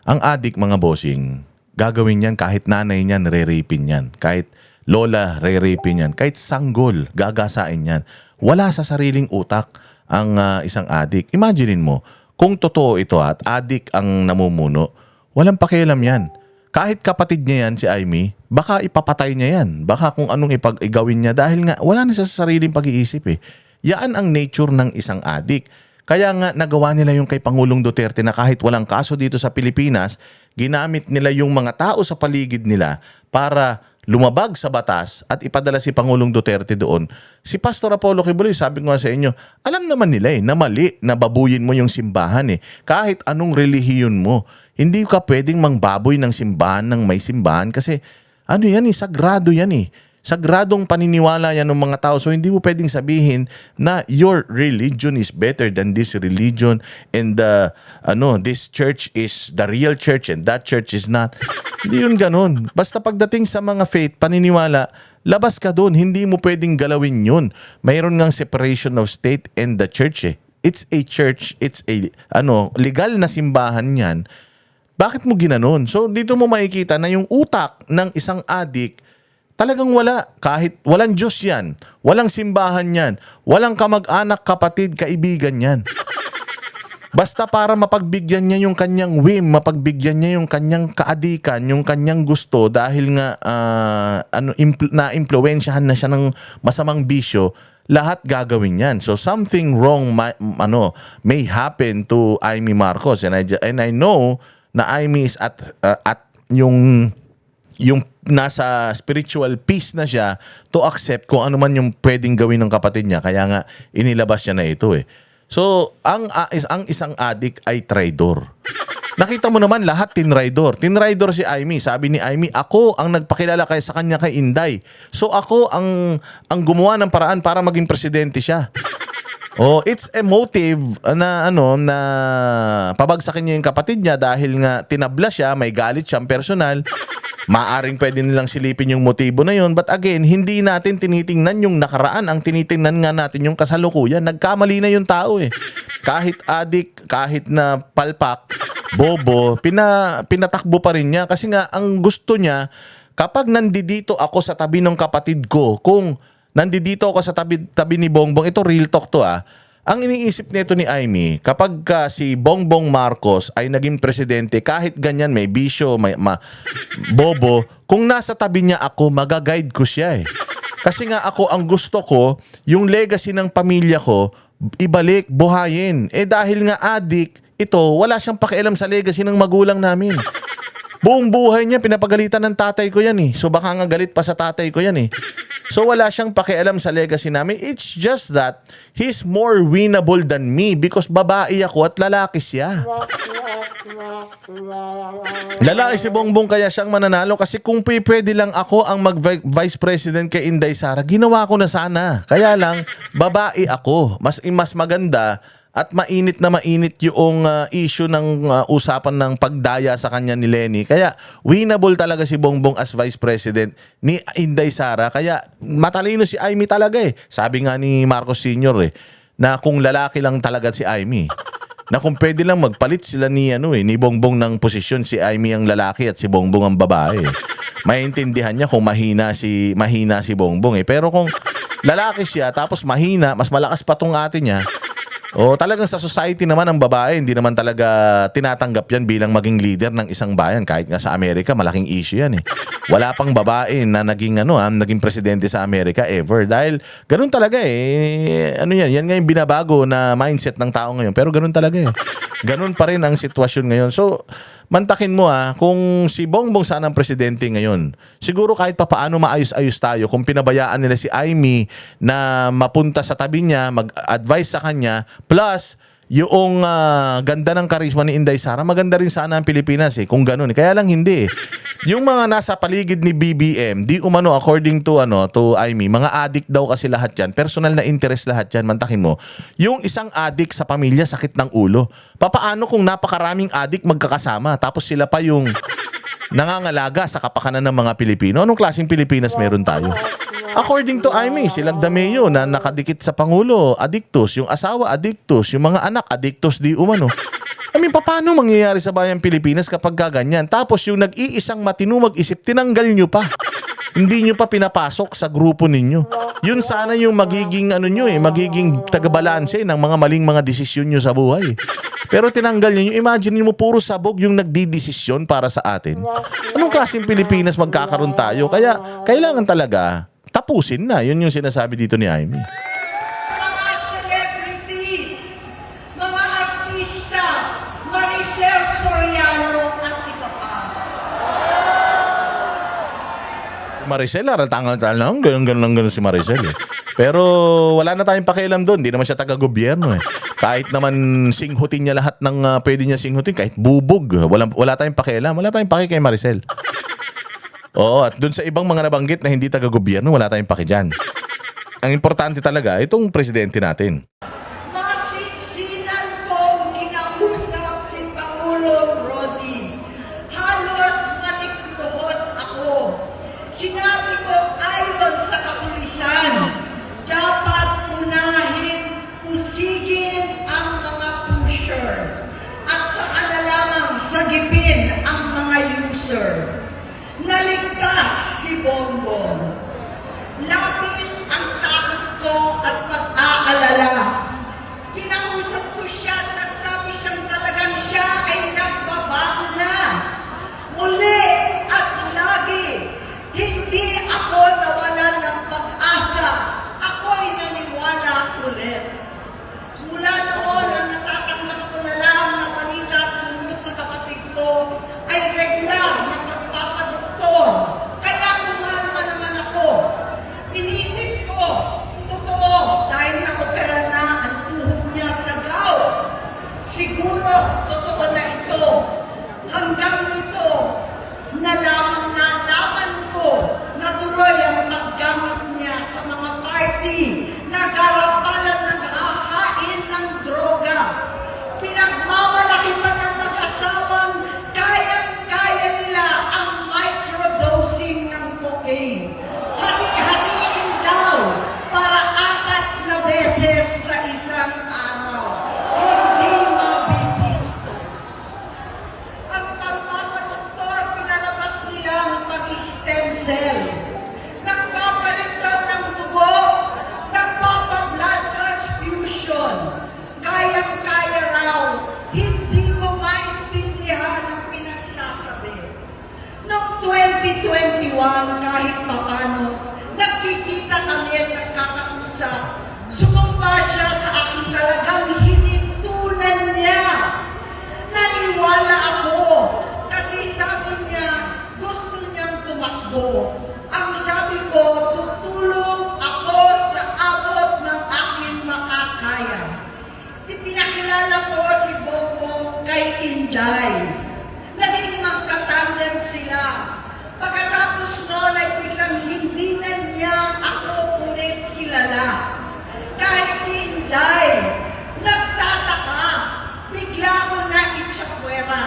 Ang adik, mga bossing, gagawin yan kahit nanay niyan, re-rapin yan. Kahit lola, re-rapin yan. Kahit sanggol, gagasain yan. Wala sa sariling utak ang isang adik. Imaginein mo, kung totoo ito at adik ang namumuno, walang pakialam yan. Kahit kapatid niya yan, si Amy, baka ipapatay niya yan. Baka kung anong igawin niya dahil nga wala na siya sa sariling pag-iisip eh. Yan ang nature ng isang adik. Kaya nga nagawa nila yung kay Pangulong Duterte na kahit walang kaso dito sa Pilipinas, ginamit nila yung mga tao sa paligid nila para lumabag sa batas at ipadala si Pangulong Duterte doon. Si Pastor Apollo Kibuloy, sabi ko nga sa inyo, alam naman nila na mali na babuyin mo yung simbahan eh. Kahit anong relihiyon mo, hindi ka pwedeng mangbaboy ng simbahan ng may simbahan kasi ano yan eh, sagrado yan eh. Sagradong paniniwala yan ng mga tao. So hindi mo pwedeng sabihin na your religion is better than this religion and this church is the real church and that church is not. Hindi yun ganun. Basta pagdating sa mga faith, paniniwala, labas ka doon. Hindi mo pwedeng galawin yun. Mayroon ngang separation of state and the church eh. It's a church, it's a legal na simbahan yan. Bakit mo ginanon? So dito mo makikita na yung utak ng isang adik talagang wala. Kahit walang Diyos yan, walang simbahan yan, walang kamag-anak, kapatid, kaibigan yan. Basta para mapagbigyan niya yung kanyang whim, mapagbigyan niya yung kanyang kaadikan, yung kanyang gusto dahil nga na-impluwensyahan na siya ng masamang bisyo, lahat gagawin yan. So something wrong may happen to Amy Marcos and I know na Amy is at yung nasa spiritual peace na siya to accept kung ano man yung pwedeng gawin ng kapatid niya. Kaya nga, inilabas niya na ito eh. So, ang isang adik ay traidor. Nakita mo naman lahat tinraidor. Tinraidor si Amy. Sabi ni Amy, ako ang nagpakilala sa kanya kay Inday. So, ako ang gumawa ng paraan para maging presidente siya. Oh, it's a motive na na pabagsakin niya yung kapatid niya dahil nga tinabla siya, may galit siyang personal. Maaring pwede nilang silipin yung motibo na yun. But again, hindi natin tinitingnan yung nakaraan. Ang tinitingnan nga natin yung kasalukuyan. Nagkamali na yung tao eh. Kahit adik, kahit na palpak, bobo, pinatakbo pa rin niya. Kasi nga, ang gusto niya, kapag nandito ako sa tabi ng kapatid ko, kung nandito ako sa tabi ni Bongbong, ito real talk to Ang iniisip nito ni Amy, kapag si Bongbong Marcos ay naging presidente, kahit ganyan may bisyo, bobo, kung nasa tabi niya ako, magaguide ko siya eh. Kasi nga ako, ang gusto ko, yung legacy ng pamilya ko, ibalik, buhayin. Eh dahil nga adik, ito, wala siyang pakialam sa legacy ng magulang namin. Buong buhay niya, pinapagalitan ng tatay ko yan eh. So baka nga galit pa sa tatay ko yan eh. So wala siyang pakialam sa legacy namin. It's just that he's more winnable than me because babae ako at lalaki siya. Lalaki si Bongbong kaya siyang mananalo kasi kung pwede lang ako ang mag-vice president kay Inday Sara, ginawa ko na sana. Kaya lang, babae ako. Mas maganda at mainit na mainit yung issue ng usapan ng pagdaya sa kanya ni Lenny. Kaya winnable talaga si Bongbong as Vice President ni Inday Sara. Kaya matalino si Amy talaga eh. Sabi nga ni Marcos Sr. Na kung lalaki lang talaga si Amy. Na kung pwede lang magpalit sila ni Bongbong ng posisyon, si Amy ang lalaki at si Bongbong ang babae. Maintindihan niya kung mahina si Bongbong eh. Pero kung lalaki siya tapos mahina, mas malakas pa tong ate niya, talagang sa society naman ang babae, hindi naman talaga tinatanggap yan bilang maging leader ng isang bayan. Kahit nga sa Amerika, malaking issue yan eh. Wala pang babae na naging presidente sa Amerika ever. Dahil ganun talaga eh. Yan nga yung binabago na mindset ng tao ngayon. Pero ganun talaga eh. Ganun pa rin ang sitwasyon ngayon. So, mantakin mo kung si Bongbong sana ang presidente ngayon, siguro kahit papaano maayos-ayos tayo kung pinabayaan nila si Amy na mapunta sa tabi niya, mag-advise sa kanya, plus yung ganda ng karisma ni Inday Sara, maganda rin sana ang Pilipinas eh, kung ganun. Kaya lang hindi eh. Yung mga nasa paligid ni BBM, di umano according to Amy, mga addict daw kasi lahat yan. Personal na interest lahat yan. Mantakin mo. Yung isang addict sa pamilya, sakit ng ulo. Papaano kung napakaraming addict magkakasama, tapos sila pa yung nangangalaga sa kapakanan ng mga Pilipino? Anong klaseng Pilipinas meron tayo? According to Amy, silang Dameo na nakadikit sa Pangulo, addictus. Yung asawa, addictus. Yung mga anak, addictus di umano. Paano mangyayari sa bayang Pilipinas kapag ganyan? Tapos yung nag-iisang matino mag-isip, tinanggal nyo pa. Hindi nyo pa pinapasok sa grupo ninyo. Yun sana yung magiging magiging tagabalanse ng mga maling mga desisyon nyo sa buhay. Pero tinanggal nyo. Imagine mo, puro sabog yung nagdidesisyon para sa atin. Anong klaseng Pilipinas magkakaroon tayo? Kaya kailangan talaga tapusin na. Yun yung sinasabi dito ni Amy. Mga celebrities, mga artista, Maricel Soriano at iba pa. Maricel, aral-tangal lang. Ganun si Maricel eh. Pero wala na tayong pakialam doon. Hindi naman siya taga-gobyerno eh. Kahit naman singhutin niya lahat ng pwede niya singhutin, kahit bubog. Wala tayong pakialam. Wala tayong paki kay Maricel. Oo, at doon sa ibang mga nabanggit na hindi taga-gobyerno, wala tayong paki dyan. Ang importante talaga, itong presidente natin. Masinsinan kong kinausap si Pangulong Rodi. Halos nanikluhod ako. Sinabi ko ayon sa kapulisan, dapat unahin, usigin ang mga pusher at saka na lamang sagipin ang mga user. Naligtas si Bongbong. Labis ang takot ko at pag-aalala. Kinausap ko siya at nagsabi siyang talagang siya ay nagbabago na. Muli at lagi, hindi ako nawalan ng pag-asa. Ako'y naniwala ulit. Mula noon, ang natatanggap ko na lang na balita tungkol sa kapatid ko ay regular na pagpapadoktor. Kaya kumama naman ako. Inisip ko, totoo, dahil na-opera na ang tuhod niya sa gout. Siguro, totoo na ito. Hanggang nito, nalaman ko na tuloy ang paggamit niya sa mga party na garapalan ng hahain ng droga. Pinagmamalaki pa ng mag-asawang kayang-kaya nila ang microdosing ng cocaine. Hati-hatiin daw para 4 na beses sa isang araw. Hindi mabibisto. Ang pagpapadoktor pinalabas nila katuwang kahit papano. Nagkikita kami at nagkakausap. Sumamba siya sa aking talagang hinintunan niya. Naniwala ako kasi sabi niya gusto niyang tumakbo. Ang sabi ko, tutulong ako sa abot ng aking makakaya. Ipinakilala ko si Bongbong kay Inday. Naging magkatandem sila. Pagkatapos noon ay biglang hindi na niya ako ulit kilala. Kahit si Inday, nagtataka, bigla ko na itsakwera.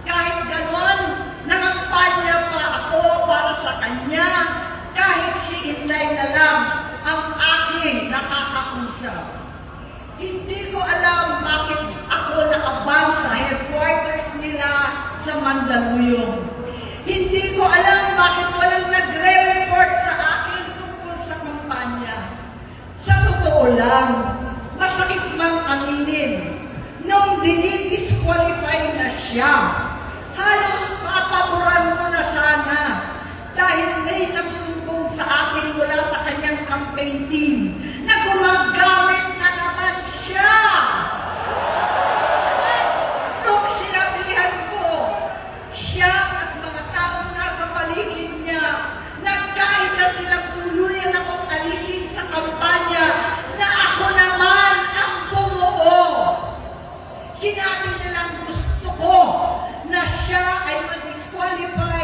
Kahit ganon, nangampanya pa ako para sa kanya. Kahit si Inday na lang ang aking nakakausap. Hindi ko alam bakit ako nakabang sa headquarters nila sa Mandaluyong. Hindi ko alam bakit walang nagre-report sa akin tungkol sa kampanya. Sa totoo lang, masakit mang aminin, nung dinidisqualify na siya, halos papaboran ko na sana dahil may nagsumbong sa akin mula sa kanyang campaign team na gumagamit na naman siya. Nung sinabihan ko, siya at mga taong nasa paligid niya, nagkaisa silang tuluyan akong alisin sa kampanya na ako naman ang bumuo. Sinabi nilang gusto ko na siya ay mag-disqualify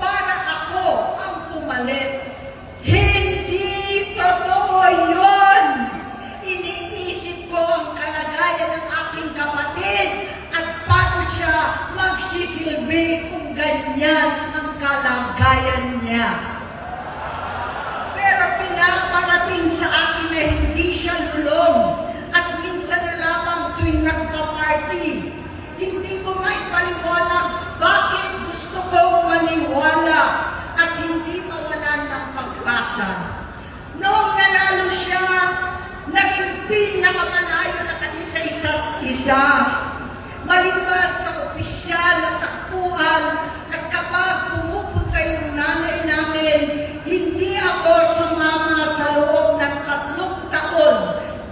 para ako ang pumalit. Hindi totoo yun! Iniisip ko ang kalagayan ng aking kapatid at paano siya magsisilbi kung ganyan ang kalagayan niya. Pero pinaparating sa akin na hindi siya lulong at minsan na lamang tuwing nagpa-party. Hindi ko maipaliwanag bakit gusto ko maniwala at hindi mawalan ng pag-asa. Noong nanalo siya, naging pinakamalayo na kami sa isa't isa. Maliban sa opisyal na takbuhan at kapag pumupunta yung nanay namin, hindi ako sumama sa loob ng 3 taon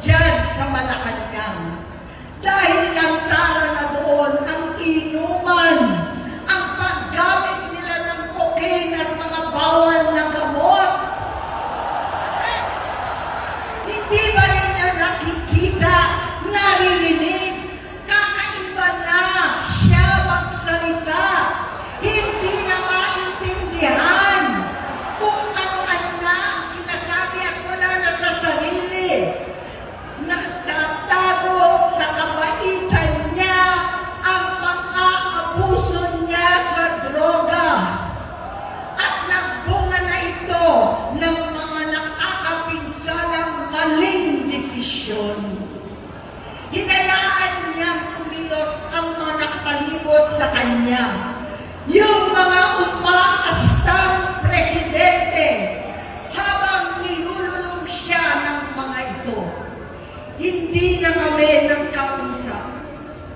dyan sa Malacanang. Dahil lantaran na doon ang inuman, ang paggamit nila ng cocaine at mga bawal na gamot. Hindi ba nila nakikita, naririnig, kakaiba na siya magsalita. Hindi na maintindihan kung ano-ano na sinasabi at wala na sa sarili. Nagtatago sa kabaitan niya ang pang-aabuso niya sa droga. At nagbunga na ito ng mga nakakapinsalang maling desisyon. Hinayaan niyang kumilos ang mga nakatalibot sa kanya. Yung mga umaastang presidente habang nilululong siya ng mga ito. Hindi na kami nagkausap.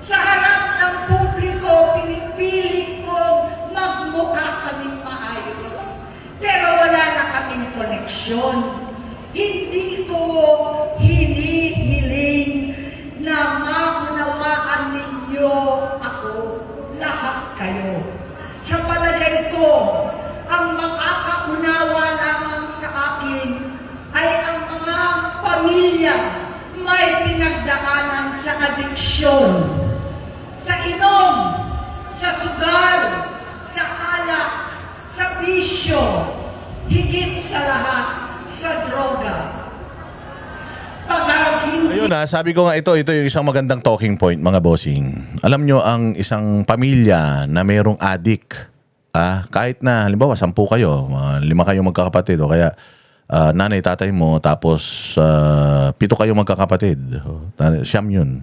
Sa harap ng publiko, pinipilit kong magmukha kaming maayos. Pero wala na kaming koneksyon. Hindi ko hinihiling na maunawaan ninyo ako, lahat kayo. Sa palagay ko, ang makakaunawa lamang sa akin ay ang mga pamilya may pinagdaanan sa adiksyon, sa inom, sa sugal, sa alak, sa bisyo, higit sa lahat, sa droga. Ayun na, sabi ko nga ito yung isang magandang talking point mga bossing. Alam nyo ang isang pamilya na mayroong adik, kahit na halimbawa 10 kayo, 5 kayong magkakapatid o kaya nanay, tatay mo, tapos 7 kayong magkakapatid. Siyam yun.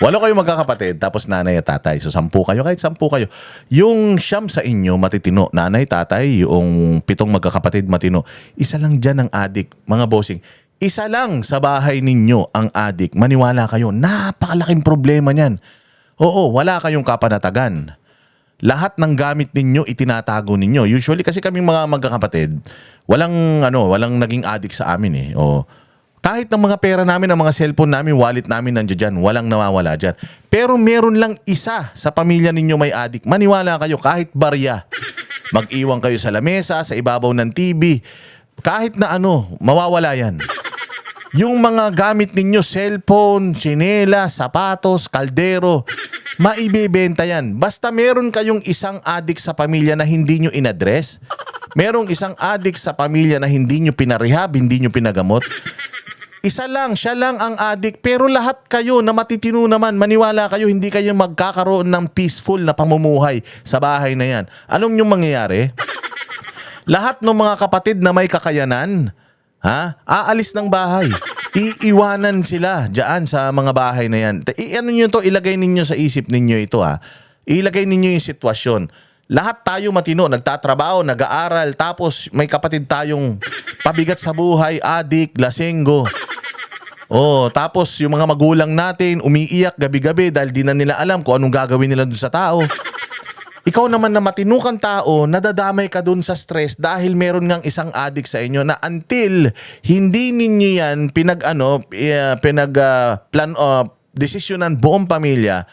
8 kayong magkakapatid, tapos nanay at tatay. So 10 kayo, kahit 10 kayo. Yung siyam sa inyo, matitino. Nanay, tatay, yung 7 magkakapatid, matino. Isa lang dyan ang adik, mga bossing. Isa lang sa bahay ninyo ang adik. Maniwala kayo, napakalaking problema niyan. Oo, wala kayong kapanatagan. lahat ng gamit ninyo itinatago ninyo. Usually kasi kaming mga magkakapatid, walang naging addict sa amin eh. O kahit ng mga pera namin, ng mga cellphone namin, wallet namin nandiyan dyan, walang nawawala dyan. Pero meron lang isa sa pamilya ninyo may addict. Maniwala kayo, kahit barya. Mag-iwan kayo sa lamesa, sa ibabaw ng TV, kahit na mawawala yan. Yung mga gamit ninyo, cellphone, tsinela, sapatos, kaldero, maibebenta yan. Basta meron kayong isang addict sa pamilya na hindi nyo inadress, merong isang addict sa pamilya na hindi nyo pinarehab, hindi nyo pinagamot, isa lang, siya lang ang addict, pero lahat kayo na matitino naman, maniwala kayo, hindi kayo magkakaroon ng peaceful na pamumuhay sa bahay na yan. Anong yung mangyayari? Lahat ng mga kapatid na may kakayanan, aalis ng bahay. Iiwanan sila dyan sa mga bahay na yan. Ilagay ninyo sa isip ninyo ito Ilagay ninyo yung sitwasyon. Lahat tayo matino, nagtatrabaho, nag-aaral, tapos may kapatid tayong pabigat sa buhay, adik, lasenggo. Tapos yung mga magulang natin umiiyak gabi-gabi dahil di na nila alam kung anong gagawin nila dun sa tao. Ikaw naman na matinukang tao, nadadamay ka dun sa stress dahil meron ngang isang adik sa inyo na until hindi ninyo yan desisyonan buong pamilya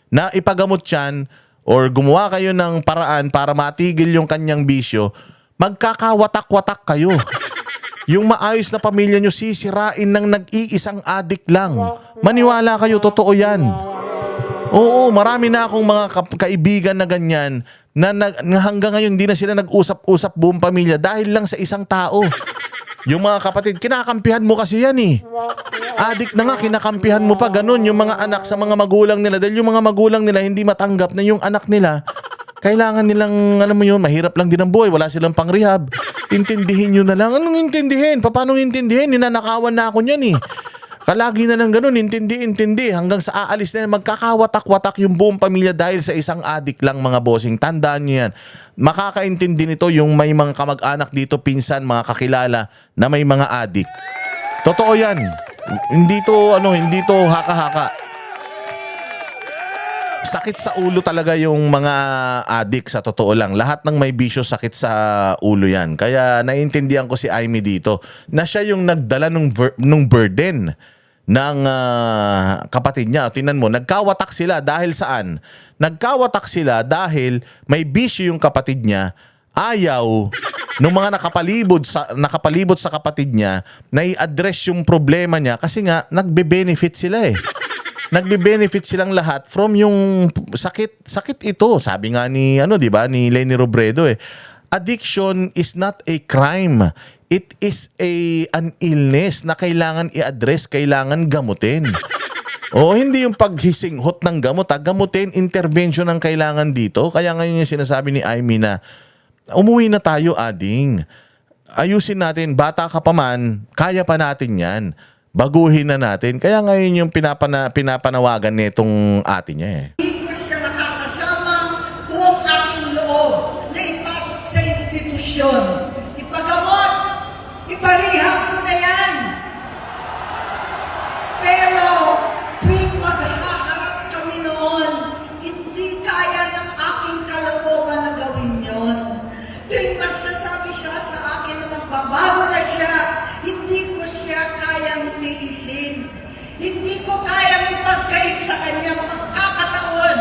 na ipagamot yan or gumawa kayo ng paraan para matigil yung kanyang bisyo, magkakawatak-watak kayo. Yung maayos na pamilya nyo sisirain ng nag-iisang adik lang. Maniwala kayo, totoo yan. Oo, marami na akong mga kaibigan na ganyan na hanggang ngayon hindi na sila nag-usap-usap buong pamilya dahil lang sa isang tao. Yung mga kapatid, kinakampihan mo kasi yan eh. Adik na nga, kinakampihan mo pa, ganun. Yung mga anak sa mga magulang nila, dahil yung mga magulang nila hindi matanggap na yung anak nila, kailangan nilang, mahirap lang din ang buhay, wala silang pang-rehab. Intindihin nyo na lang. Anong intindihin? Paano intindihin? Ninanakawan na ako niyan eh. Kalagi na lang ganun, intindi, hanggang sa aalis na yan, magkakawatak-watak yung buong pamilya dahil sa isang adik lang, mga bossing. Tandaan nyo yan. Makakaintindi nito yung may mga kamag-anak dito, pinsan, mga kakilala na may mga adik. Totoo yan. Hindi to haka-haka. Sakit sa ulo talaga yung mga adik, sa totoo lang. Lahat ng may bisyo sakit sa ulo yan. Kaya naiintindihan ko si Aimee dito na siya yung nagdala nung burden ng kapatid niya. Tingnan mo, nagkawatak sila dahil saan? Nagkawatak sila dahil may bisyo yung kapatid niya. Ayaw nung mga nakapalibot sa kapatid niya na i-address yung problema niya kasi nga nagbe-benefit sila eh. Nagbe-benefit silang lahat from yung sakit ito. Sabi nga ni ni Leni Robredo addiction is not a crime. It is an illness na kailangan i-address, kailangan gamutin. Hindi yung paghisinghot ng gamot, gamutin, intervention ang kailangan dito. Kaya ngayon yung sinasabi ni Aimee na umuwi na tayo, ading. Ayusin natin, bata ka pa man, kaya pa natin yan. Baguhin na natin. Kaya ngayon yung pinapanawagan nitong ate niya Hindi ko siya makakasama buong aking loob na ipasok sa institusyon. Ipagamot, iparehab ko na yan. Pero tuwing maghaharap kami noon, hindi kaya ng aking kalooban na gawin yon. Tuwing magsasabi siya sa akin na magbabago na siya, hindi ko siya kayang tiisin. Hindi ko kayang ipagkait sa kanya magkakataon.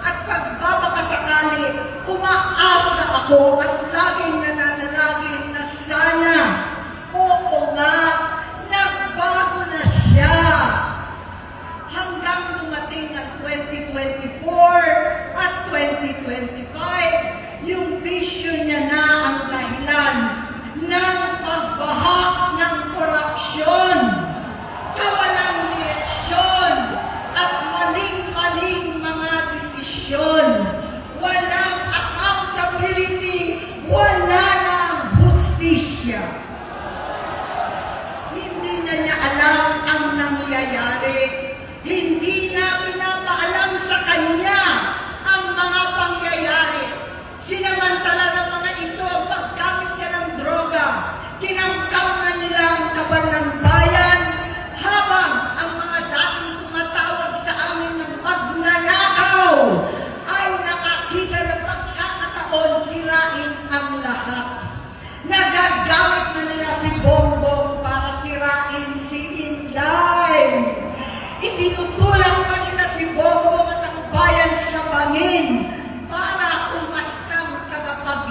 At pagbabakasakali, umaasa ako at laging nananalangin na sana, oo nga, nagbago na siya. Hanggang dumating ang 2024 at 2025, yung bisyo niya na ang dahilan ng pagbahak ng korupsyon, kawalang direksyon, at maling-maling mga desisyon. Walang accountability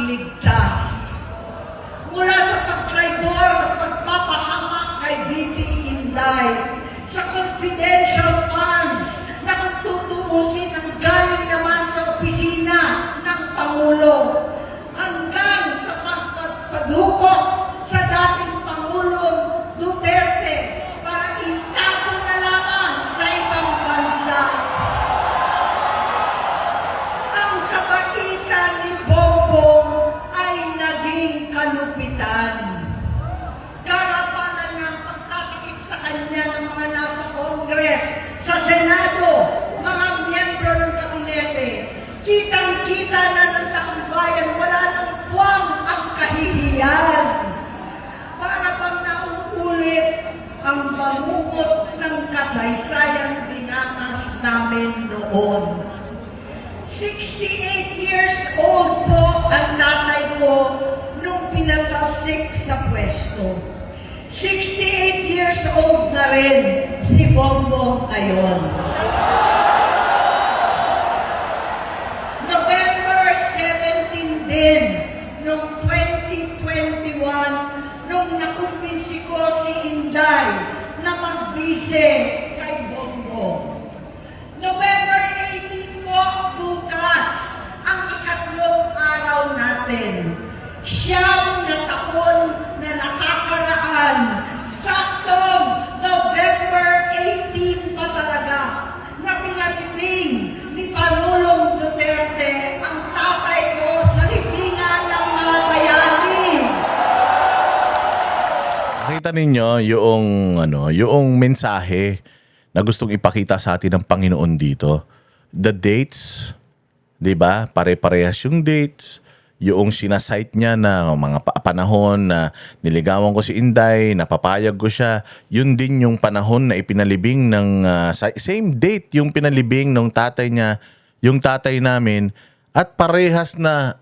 magligtas. Mula sa pagtraidor at pagpapahamak kay VP Inday, sa confidential funds na kung tutuusin ang galing naman sa opisina ng Pangulo, hanggang sa pagpadukot sa dating Pangulong Duterte para itago na lamang sa ibang bansa. Ang kabaitan ni Bongbong ay naging kalupitan. Karapanan ng pagtatakip sa kanya ng mga nasa Congress, sa Senado, mga miyembro ng kabinete. Kitang-kita na ng taong bayan, wala nang puwang ang kahihiyan. Para bang nauulit ang bangungot ng kasaysayan dinanas namin noon. 68 years old po ang tatay ko nung pinatalsik sa pwesto. 68 years old na rin si Bongbong ngayon. November 17 din, noong 2021, nung nakumbinsi ko si Inday na magbise kay Bongbong. November 18 po, bukas, ang ikatlong araw natin. Siyam na taon na nakakaraan, saktong November 18 pa talaga, na pinalibing ni Pangulong Duterte ang tatay ko sa libingan ng mga bayani. Nakita ninyo yung mensahe na gustong ipakita sa atin ng Panginoon dito. The dates, 'di ba? Pare-parehas yung dates. Yung sinasite niya na mga panahon na niligawan ko si Inday, napapayag ko siya, yun din yung panahon na ipinalibing ng same date yung pinalibing ng tatay niya, yung tatay namin, at parehas na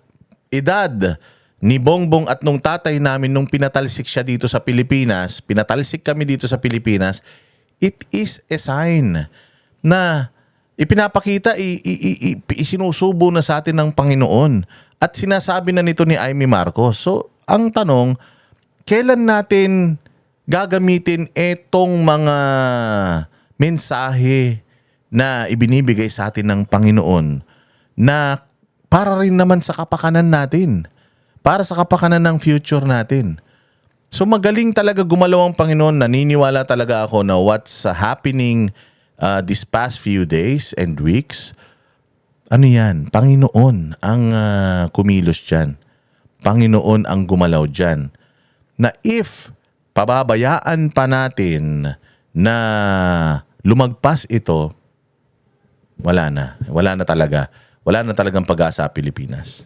edad ni Bongbong at nung tatay namin nung pinatalsik siya dito sa Pilipinas, pinatalsik kami dito sa Pilipinas. It is a sign na ipinapakita, isinusubo na sa atin ng Panginoon. At sinasabi na nito ni Amy Marcos. So, ang tanong, kailan natin gagamitin etong mga mensahe na ibinibigay sa atin ng Panginoon na para rin naman sa kapakanan natin, para sa kapakanan ng future natin? So, magaling talaga gumalaw ang Panginoon. Naniniwala talaga ako na what's happening these past few days and weeks, ano yan? Panginoon ang kumilos dyan. Panginoon ang gumalaw dyan. Na if pababayaan pa natin na lumagpas ito, wala na. Wala na talaga. Wala na talagang pag-asa sa Pilipinas.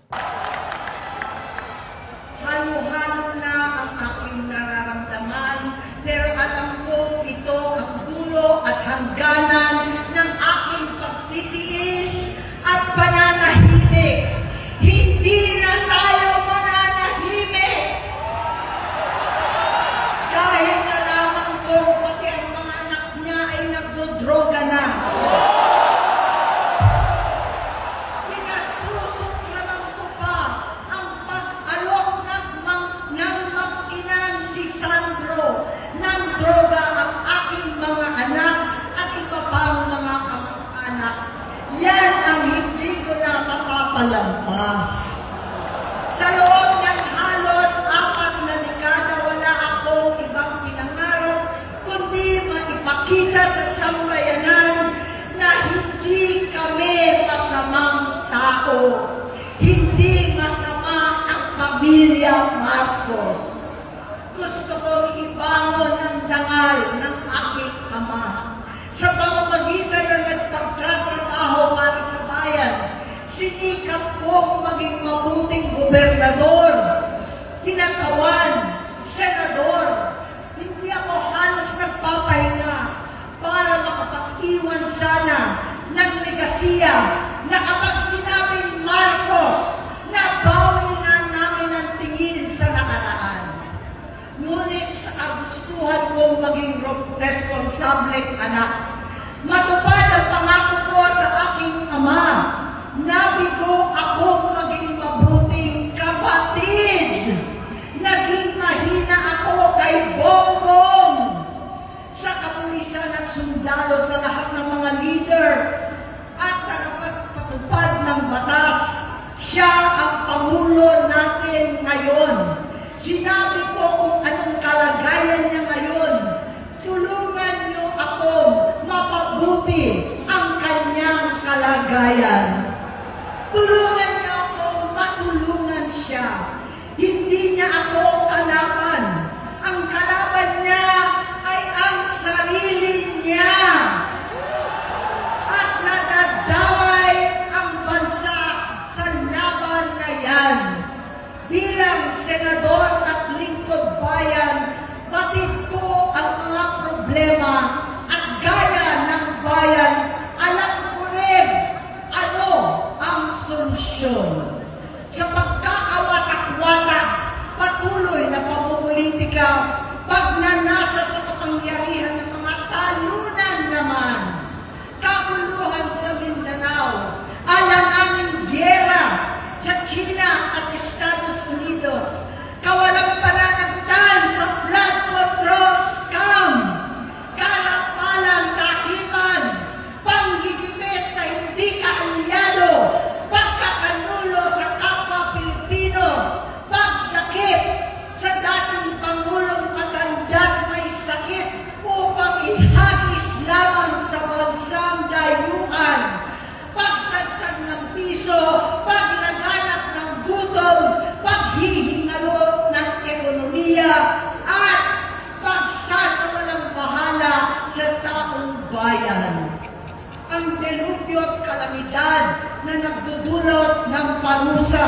Halo-halo na ang aking nararamdaman, pero alam ko ito ang dulo at hangganan ng aking pagtitiis at pananahimik. Hindi na tayo mananahimik. Dahil nalaman ko pati ang mga anak niya ay nagdodroga na. Pinasusuklaman ko pa ang pag-alok ng mag-inang si Sandro ng droga ang aking mga anak at iba pang mga kamag-anak. Yan ang hindi ko na mapapalampas. Sa loob ng halos 4 na dekada, wala akong ibang pinangarap kundi maipakita sa sambayanan na hindi kami masamang tao. Hindi masama ang pamilya Marcos. Gusto kong ibangon ang dangal ng aking ama. Sa pamamagitan ng nagpagtatrabaho para sa bayan, sinikap kong maging mabuting gobernador, tinakawan, senador. Hindi ako halos nagpapahinga para makapag-iwan sana ng legasiya na kapag sinabing Marcos, nabawi na namin ang tingin sa nakaraan. Ngunit sa kagustuhan kong maging responsableng anak, matupad ang pangako ko sa aking ama, nabigo akong maging mabuting kabayan. ngayon. Sinabi ko kung anong kalagayan niya ngayon. Tulungan niyo akong mapabuti ang kanyang kalagayan. Tulungan niyo akong matulungan siya. Hindi niya ako kalaban. Ang kalaban niya ay ang sarili niya. At nadadamay ang bansa sa laban na yan. Bilang senador at lingkod bayan, batid ko ang mga problema at gaya ng bayan, alam ko rin ano ang solusyon. Sa pagkakawatak-watak, patuloy na pamumulitika, pagnanasa sa kapangyarihan ng mga talunan naman, kabuluhan sa Mindanao, alanganing giyera sa China at Estados Unidos, kawalang pananagutan sa flood control scam, karapalang kahiman, panggigimit sa hindi kaalyado, pagkakanulo sa kapwa Pilipino, pagdakip sa dating Pangulong matandang may sakit upang ihagis lamang sa bansang dayuhan, pagsadsad ng piso, paglaganap ng gutom, paghihingalo ng ekonomiya, at pagsasawalang bahala sa taong bayan. Ang delubyo at kalamidad na nagdudulot ng parusa,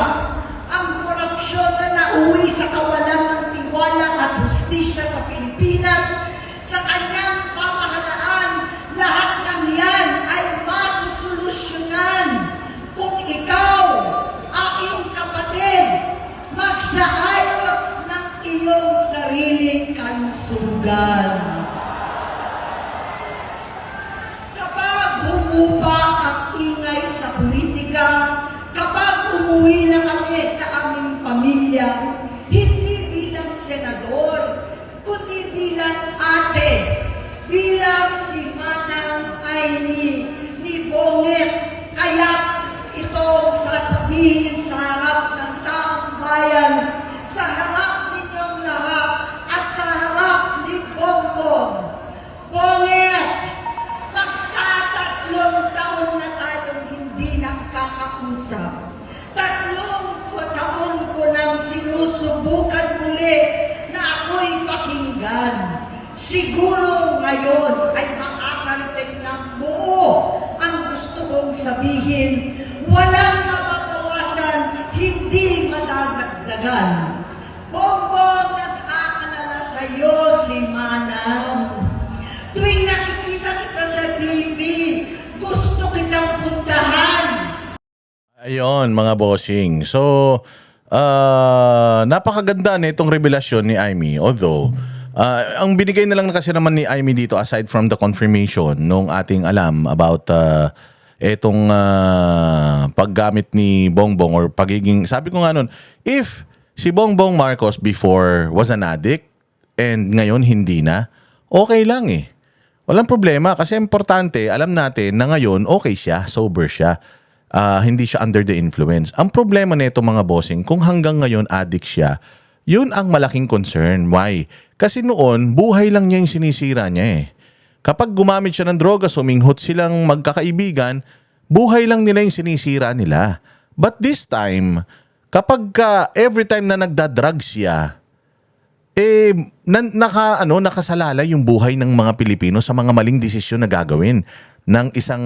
ang korupsyon na nauwi sa kawalan ng tiwala at hustisya sa Pilipinas, sa kanyang pamahalaan, lahat ng yan ay masusolusyonan kung ikaw, aking kapatid, magsaayos ng iyong sariling kalusugan. Kapag humupa ang ingay sa politika, kapag umuwi na kami sa aming pamilya, hindi bilang senador, kundi bilang ate, bilang si Manang Aimee ni Bonget, kaya ito sasabihin sa harap ng taong bayan, sa harap ninyong lahat, at sa harap ni Bongbong. Bonget, magtatatlong taon na tayong hindi nakakausap. 3 taon ko nang sinusubukan muli na ako'y pakinggan. Siguro ngayon ay makakarating ng buo ang gusto kong sabihin. Walang mababawasan, hindi madadagdagan. Bongbong, nag-aalala sa iyo si Manang. Tuwing nakikita kita sa TV, gusto kitang puntahan. Ayun, mga bossing. So, napakaganda nitong revelasyon ni Aimee. Although, ang binigay na lang kasi naman ni Aimee dito, aside from the confirmation nung ating alam about etong paggamit ni Bongbong or pagiging, sabi ko nga nun, if si Bongbong Marcos before was an addict and ngayon hindi na, okay lang eh. Walang problema kasi importante, alam natin na ngayon okay siya, sober siya. Hindi siya under the influence. Ang problema nito mga bossing, kung hanggang ngayon addict siya, yun ang malaking concern. Why? Kasi noon, buhay lang niya yung sinisira niya eh. Kapag gumamit siya ng droga, suminghot silang magkakaibigan, buhay lang nila yung sinisira nila. But this time, kapag every time na nagda-drugs siya, nakasalala yung buhay ng mga Pilipino sa mga maling desisyon na gagawin ng isang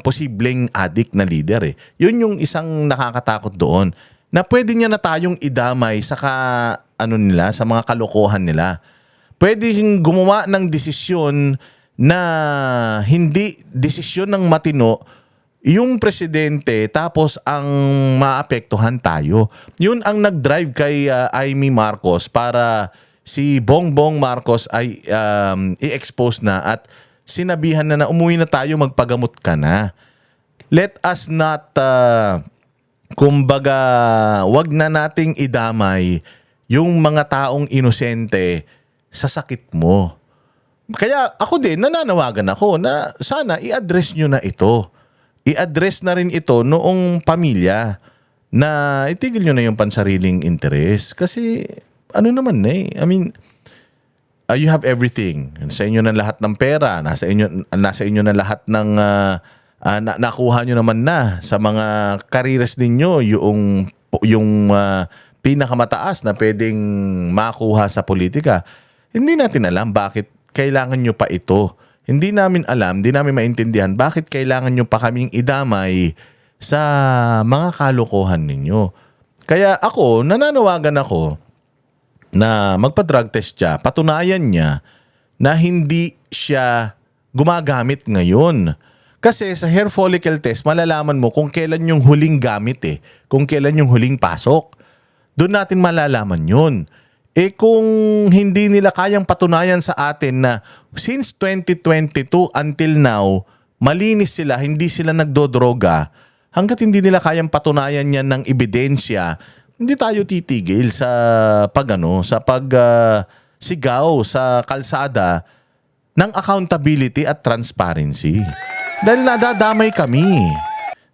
posibleng addict na leader eh. Yun yung isang nakakatakot doon. Na pwede niya na tayong idamay sa sa mga kalokohan nila. Pwede gumawa ng desisyon na hindi desisyon ng matino yung presidente tapos ang maapektuhan tayo. Yun ang nag-drive kay Aimee Marcos para si Bongbong Marcos ay i-expose na at sinabihan na umuwi na tayo, magpagamot ka na. Let us not, kumbaga, wag na nating idamay yung mga taong inosente sa sakit mo. Kaya ako din, nananawagan ako na sana i-address nyo na ito. I-address na rin ito noong pamilya na itigil nyo na yung pansariling interest. Kasi ano naman eh, I mean, you have everything. Sa inyo na lahat ng pera, nasa inyo na lahat ng nakuha nyo naman na sa mga careers ninyo yung pinakamataas na pwedeng makuha sa politika. Hindi natin alam bakit kailangan nyo pa ito. Hindi namin alam, hindi namin maintindihan bakit kailangan nyo pa kaming idamay sa mga kalokohan ninyo. Kaya ako, nananawagan ako na magpa-drug test siya, patunayan niya na hindi siya gumagamit ngayon. Kasi sa hair follicle test, malalaman mo kung kailan yung huling gamit eh. Kung kailan yung huling pasok. Doon natin malalaman yun. Eh kung hindi nila kayang patunayan sa atin na since 2022 until now, malinis sila, hindi sila nagdodroga, hanggat hindi nila kayang patunayan yan ng ebidensya, hindi tayo titigil sa sigaw sa kalsada ng accountability at transparency. Dahil nadadamay kami.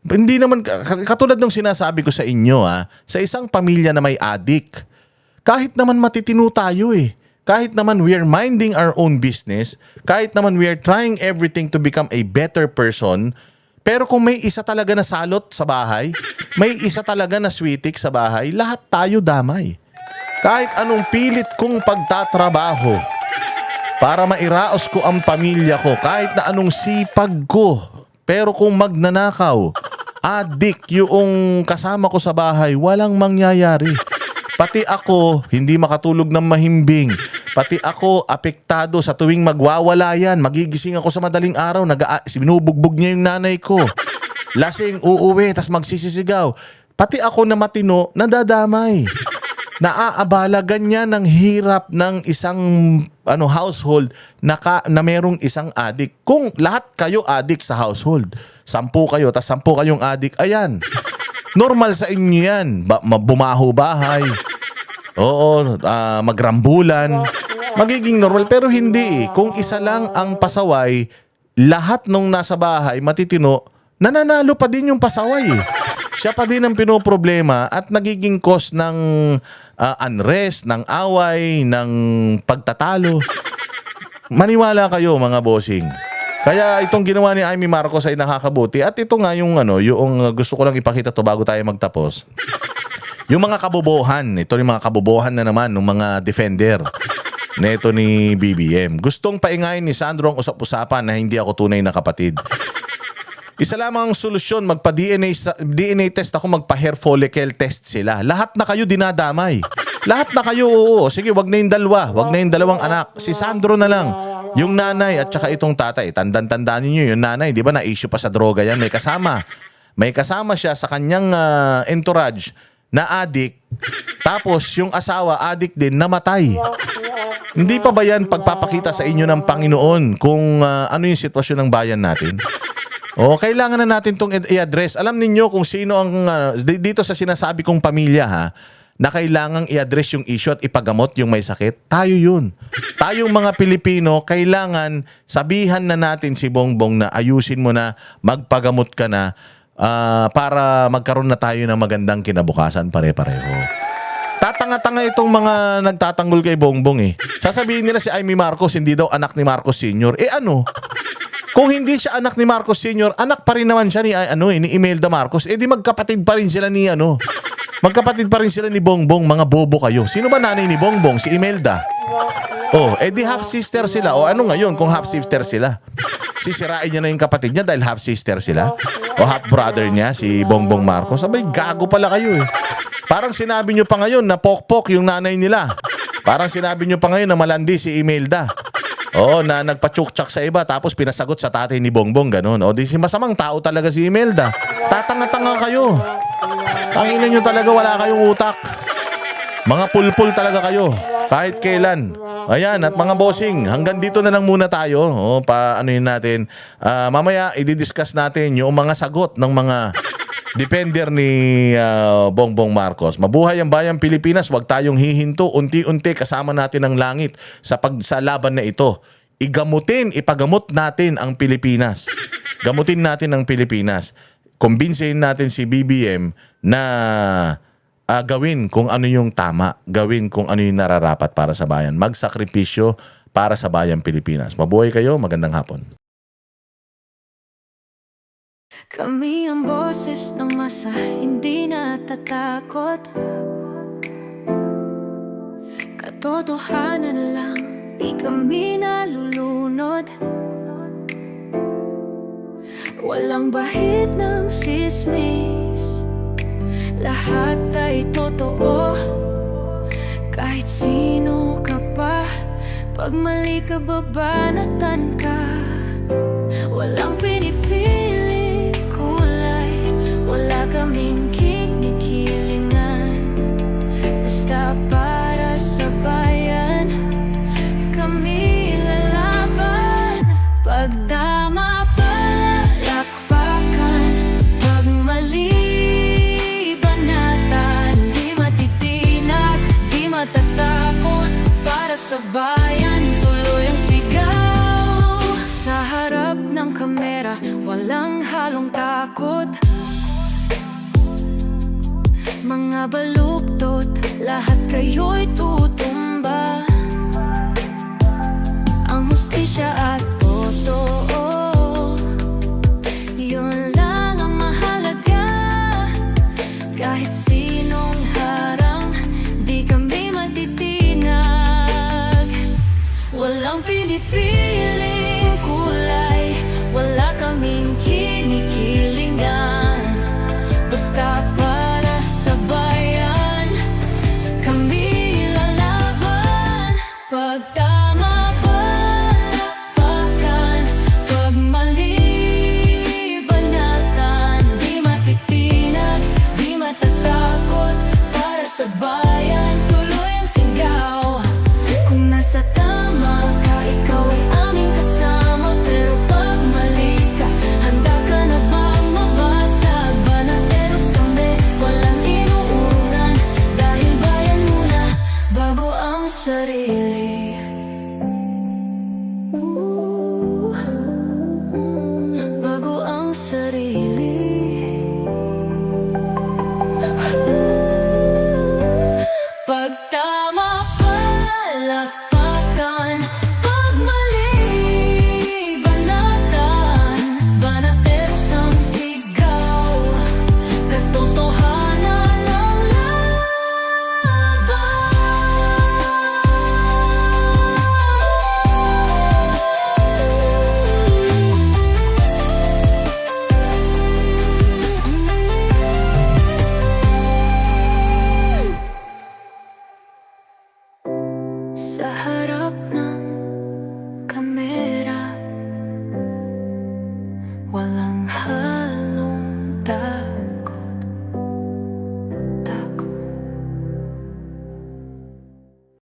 Hindi naman, katulad ng sinasabi ko sa inyo, sa isang pamilya na may adik, kahit naman matitino tayo eh. Kahit naman we are minding our own business, kahit naman we are trying everything to become a better person, pero kung may isa talaga na salot sa bahay, may isa talaga na switik sa bahay, lahat tayo damay. Kahit anong pilit kong pagtatrabaho para mairaos ko ang pamilya ko, kahit na anong sipag ko, pero kung magnanakaw, adik yung kasama ko sa bahay, walang mangyayari. Pati ako, hindi makatulog ng mahimbing. Pati ako, apektado sa tuwing magwawala yan. Magigising ako sa madaling araw, sinubugbog niya yung nanay ko. Lasing, uuwi, tas magsisisigaw. Pati ako na matino, nadadamay. Naaabala ganyan ng hirap ng isang household na merong isang adik. Kung lahat kayo adik sa household, 10 kayo, tas 10 kayong adik, ayan. Normal sa inyo yan. Bumaho bahay. Oo, magrambulan. Magiging normal. Pero hindi eh. Kung isa lang ang pasaway, lahat nung nasa bahay, matitino, nananalo pa din yung pasaway eh. Siya pa din ang pinoproblema at nagiging cause ng unrest, ng away, ng pagtatalo. Maniwala kayo mga bossing. Kaya itong ginawa ni Amy Marcos ay nakakabuti. At ito nga yung gusto ko lang ipakita to bago tayo magtapos. Yung mga kabobohan, ito yung mga kabobohan na naman ng mga defender neto ni BBM. Gustong paingayin ni Sandro ang usap-usapan na hindi ako tunay na kapatid. Isa lamang ang solusyon, magpa-DNA test ako, magpa-hair follicle test sila. Lahat na kayo dinadamay. Lahat na kayo, oo. Sige, wag na yung dalawa. Wag na yung dalawang anak. Si Sandro na lang. Yung nanay at saka itong tatay. Tandaan niyo yung nanay, di ba na-issue pa sa droga yan. May kasama. May kasama siya sa kanyang entourage na adik. Tapos yung asawa, adik din, namatay. Hindi pa ba yan pagpapakita sa inyo ng Panginoon kung ano yung sitwasyon ng bayan natin? O, kailangan na natin itong i-address. Alam ninyo kung sino ang, dito sa sinasabi kong pamilya na kailangang i-address yung issue at ipagamot yung may sakit, tayo yun. Tayong mga Pilipino, kailangan sabihan na natin si Bongbong na ayusin mo na, magpagamot ka na, para magkaroon na tayo ng magandang kinabukasan pare-pareho. Tatanga-tanga itong mga nagtatanggol kay Bongbong eh. Sasabihin nila si Amy Marcos hindi daw anak ni Marcos Sr. Eh ano? Kung hindi siya anak ni Marcos Sr., anak pa rin naman siya ni Imelda Marcos. Eh di magkapatid pa rin sila ni Magkapatid pa rin sila ni Bongbong, mga bobo kayo. Sino ba nanay ni Bongbong? Si Imelda. Oh, eh di half sister sila. O ano ngayon kung half sister sila? Sisirain niya na yung kapatid niya dahil half sister sila? O half brother niya, si Bongbong Marcos? Abay, gago pala kayo eh. Parang sinabi niyo pa ngayon na pokpok yung nanay nila. Parang sinabi niyo pa ngayon na malandi si Imelda. Oo, na nagpa-chuk-chak sa iba tapos pinasagot sa tatay ni Bongbong, ganun. O di si masamang tao talaga si Imelda. Tatanga-tanga kayo. Tanginan nyo talaga, wala kayong utak. Mga pulpul talaga kayo. Kahit kailan. Ayan, at mga bossing, hanggang dito na lang muna tayo. O, paanoyin natin. Mamaya, i-discuss natin yung mga sagot ng mga defender ni Bongbong Marcos. Mabuhay ang bayang Pilipinas, huwag tayong hihinto. Unti-unti kasama natin ang langit sa laban na ito. Ipagamot natin ang Pilipinas. Gamutin natin ang Pilipinas. Kumbinsihin natin si BBM na gawin kung ano yung tama, gawin kung ano yung nararapat para sa bayan, magsakripisyo para sa bayang Pilipinas. Mabuhay kayo, magandang hapon. Kami ang boses ng masa, hindi natatakot. Katotohanan lang, di kami nalulunod. Walang bahid ng sismis, lahat ay totoo. Kahit sino ka pa, pag mali ka babanatan ka. Walang pinipili kulay, wala kaming kinikilingan. Basta para sa bayan, kami lalaban. Pagdama palakpakan, pag mali banatan. Di matitinag, di matatakot, para sa bayan tuloy ang sigaw. Sa harap ng kamera, walang halong takot. Mga baluktot, lahat kayo'y tutumba. Ang hustisya at totoo, yun lang ang mahalaga. Kahit sinong harang, di kami matitinag. Walang pinipiling kulay, wala kaming kinikilingan. Basta para sa bayan, kami lalaban. Pag tama palakpakan, pag mali banatan. Di matitinag, di matatakot, para sa bayan tuloy ang sigaw. Kung nasa tama ka, ikaw ay aming kasama. Pero pag mali ka, handa ka na bang mabasag? Banateros kami, walang inuurungan. Dahil bayan muna, bago ang sarili. Bago ang sarili. Pag tama palakpakan, pag mali banatan. Banateros ang sigaw, katotohanan ang laban. Sa harap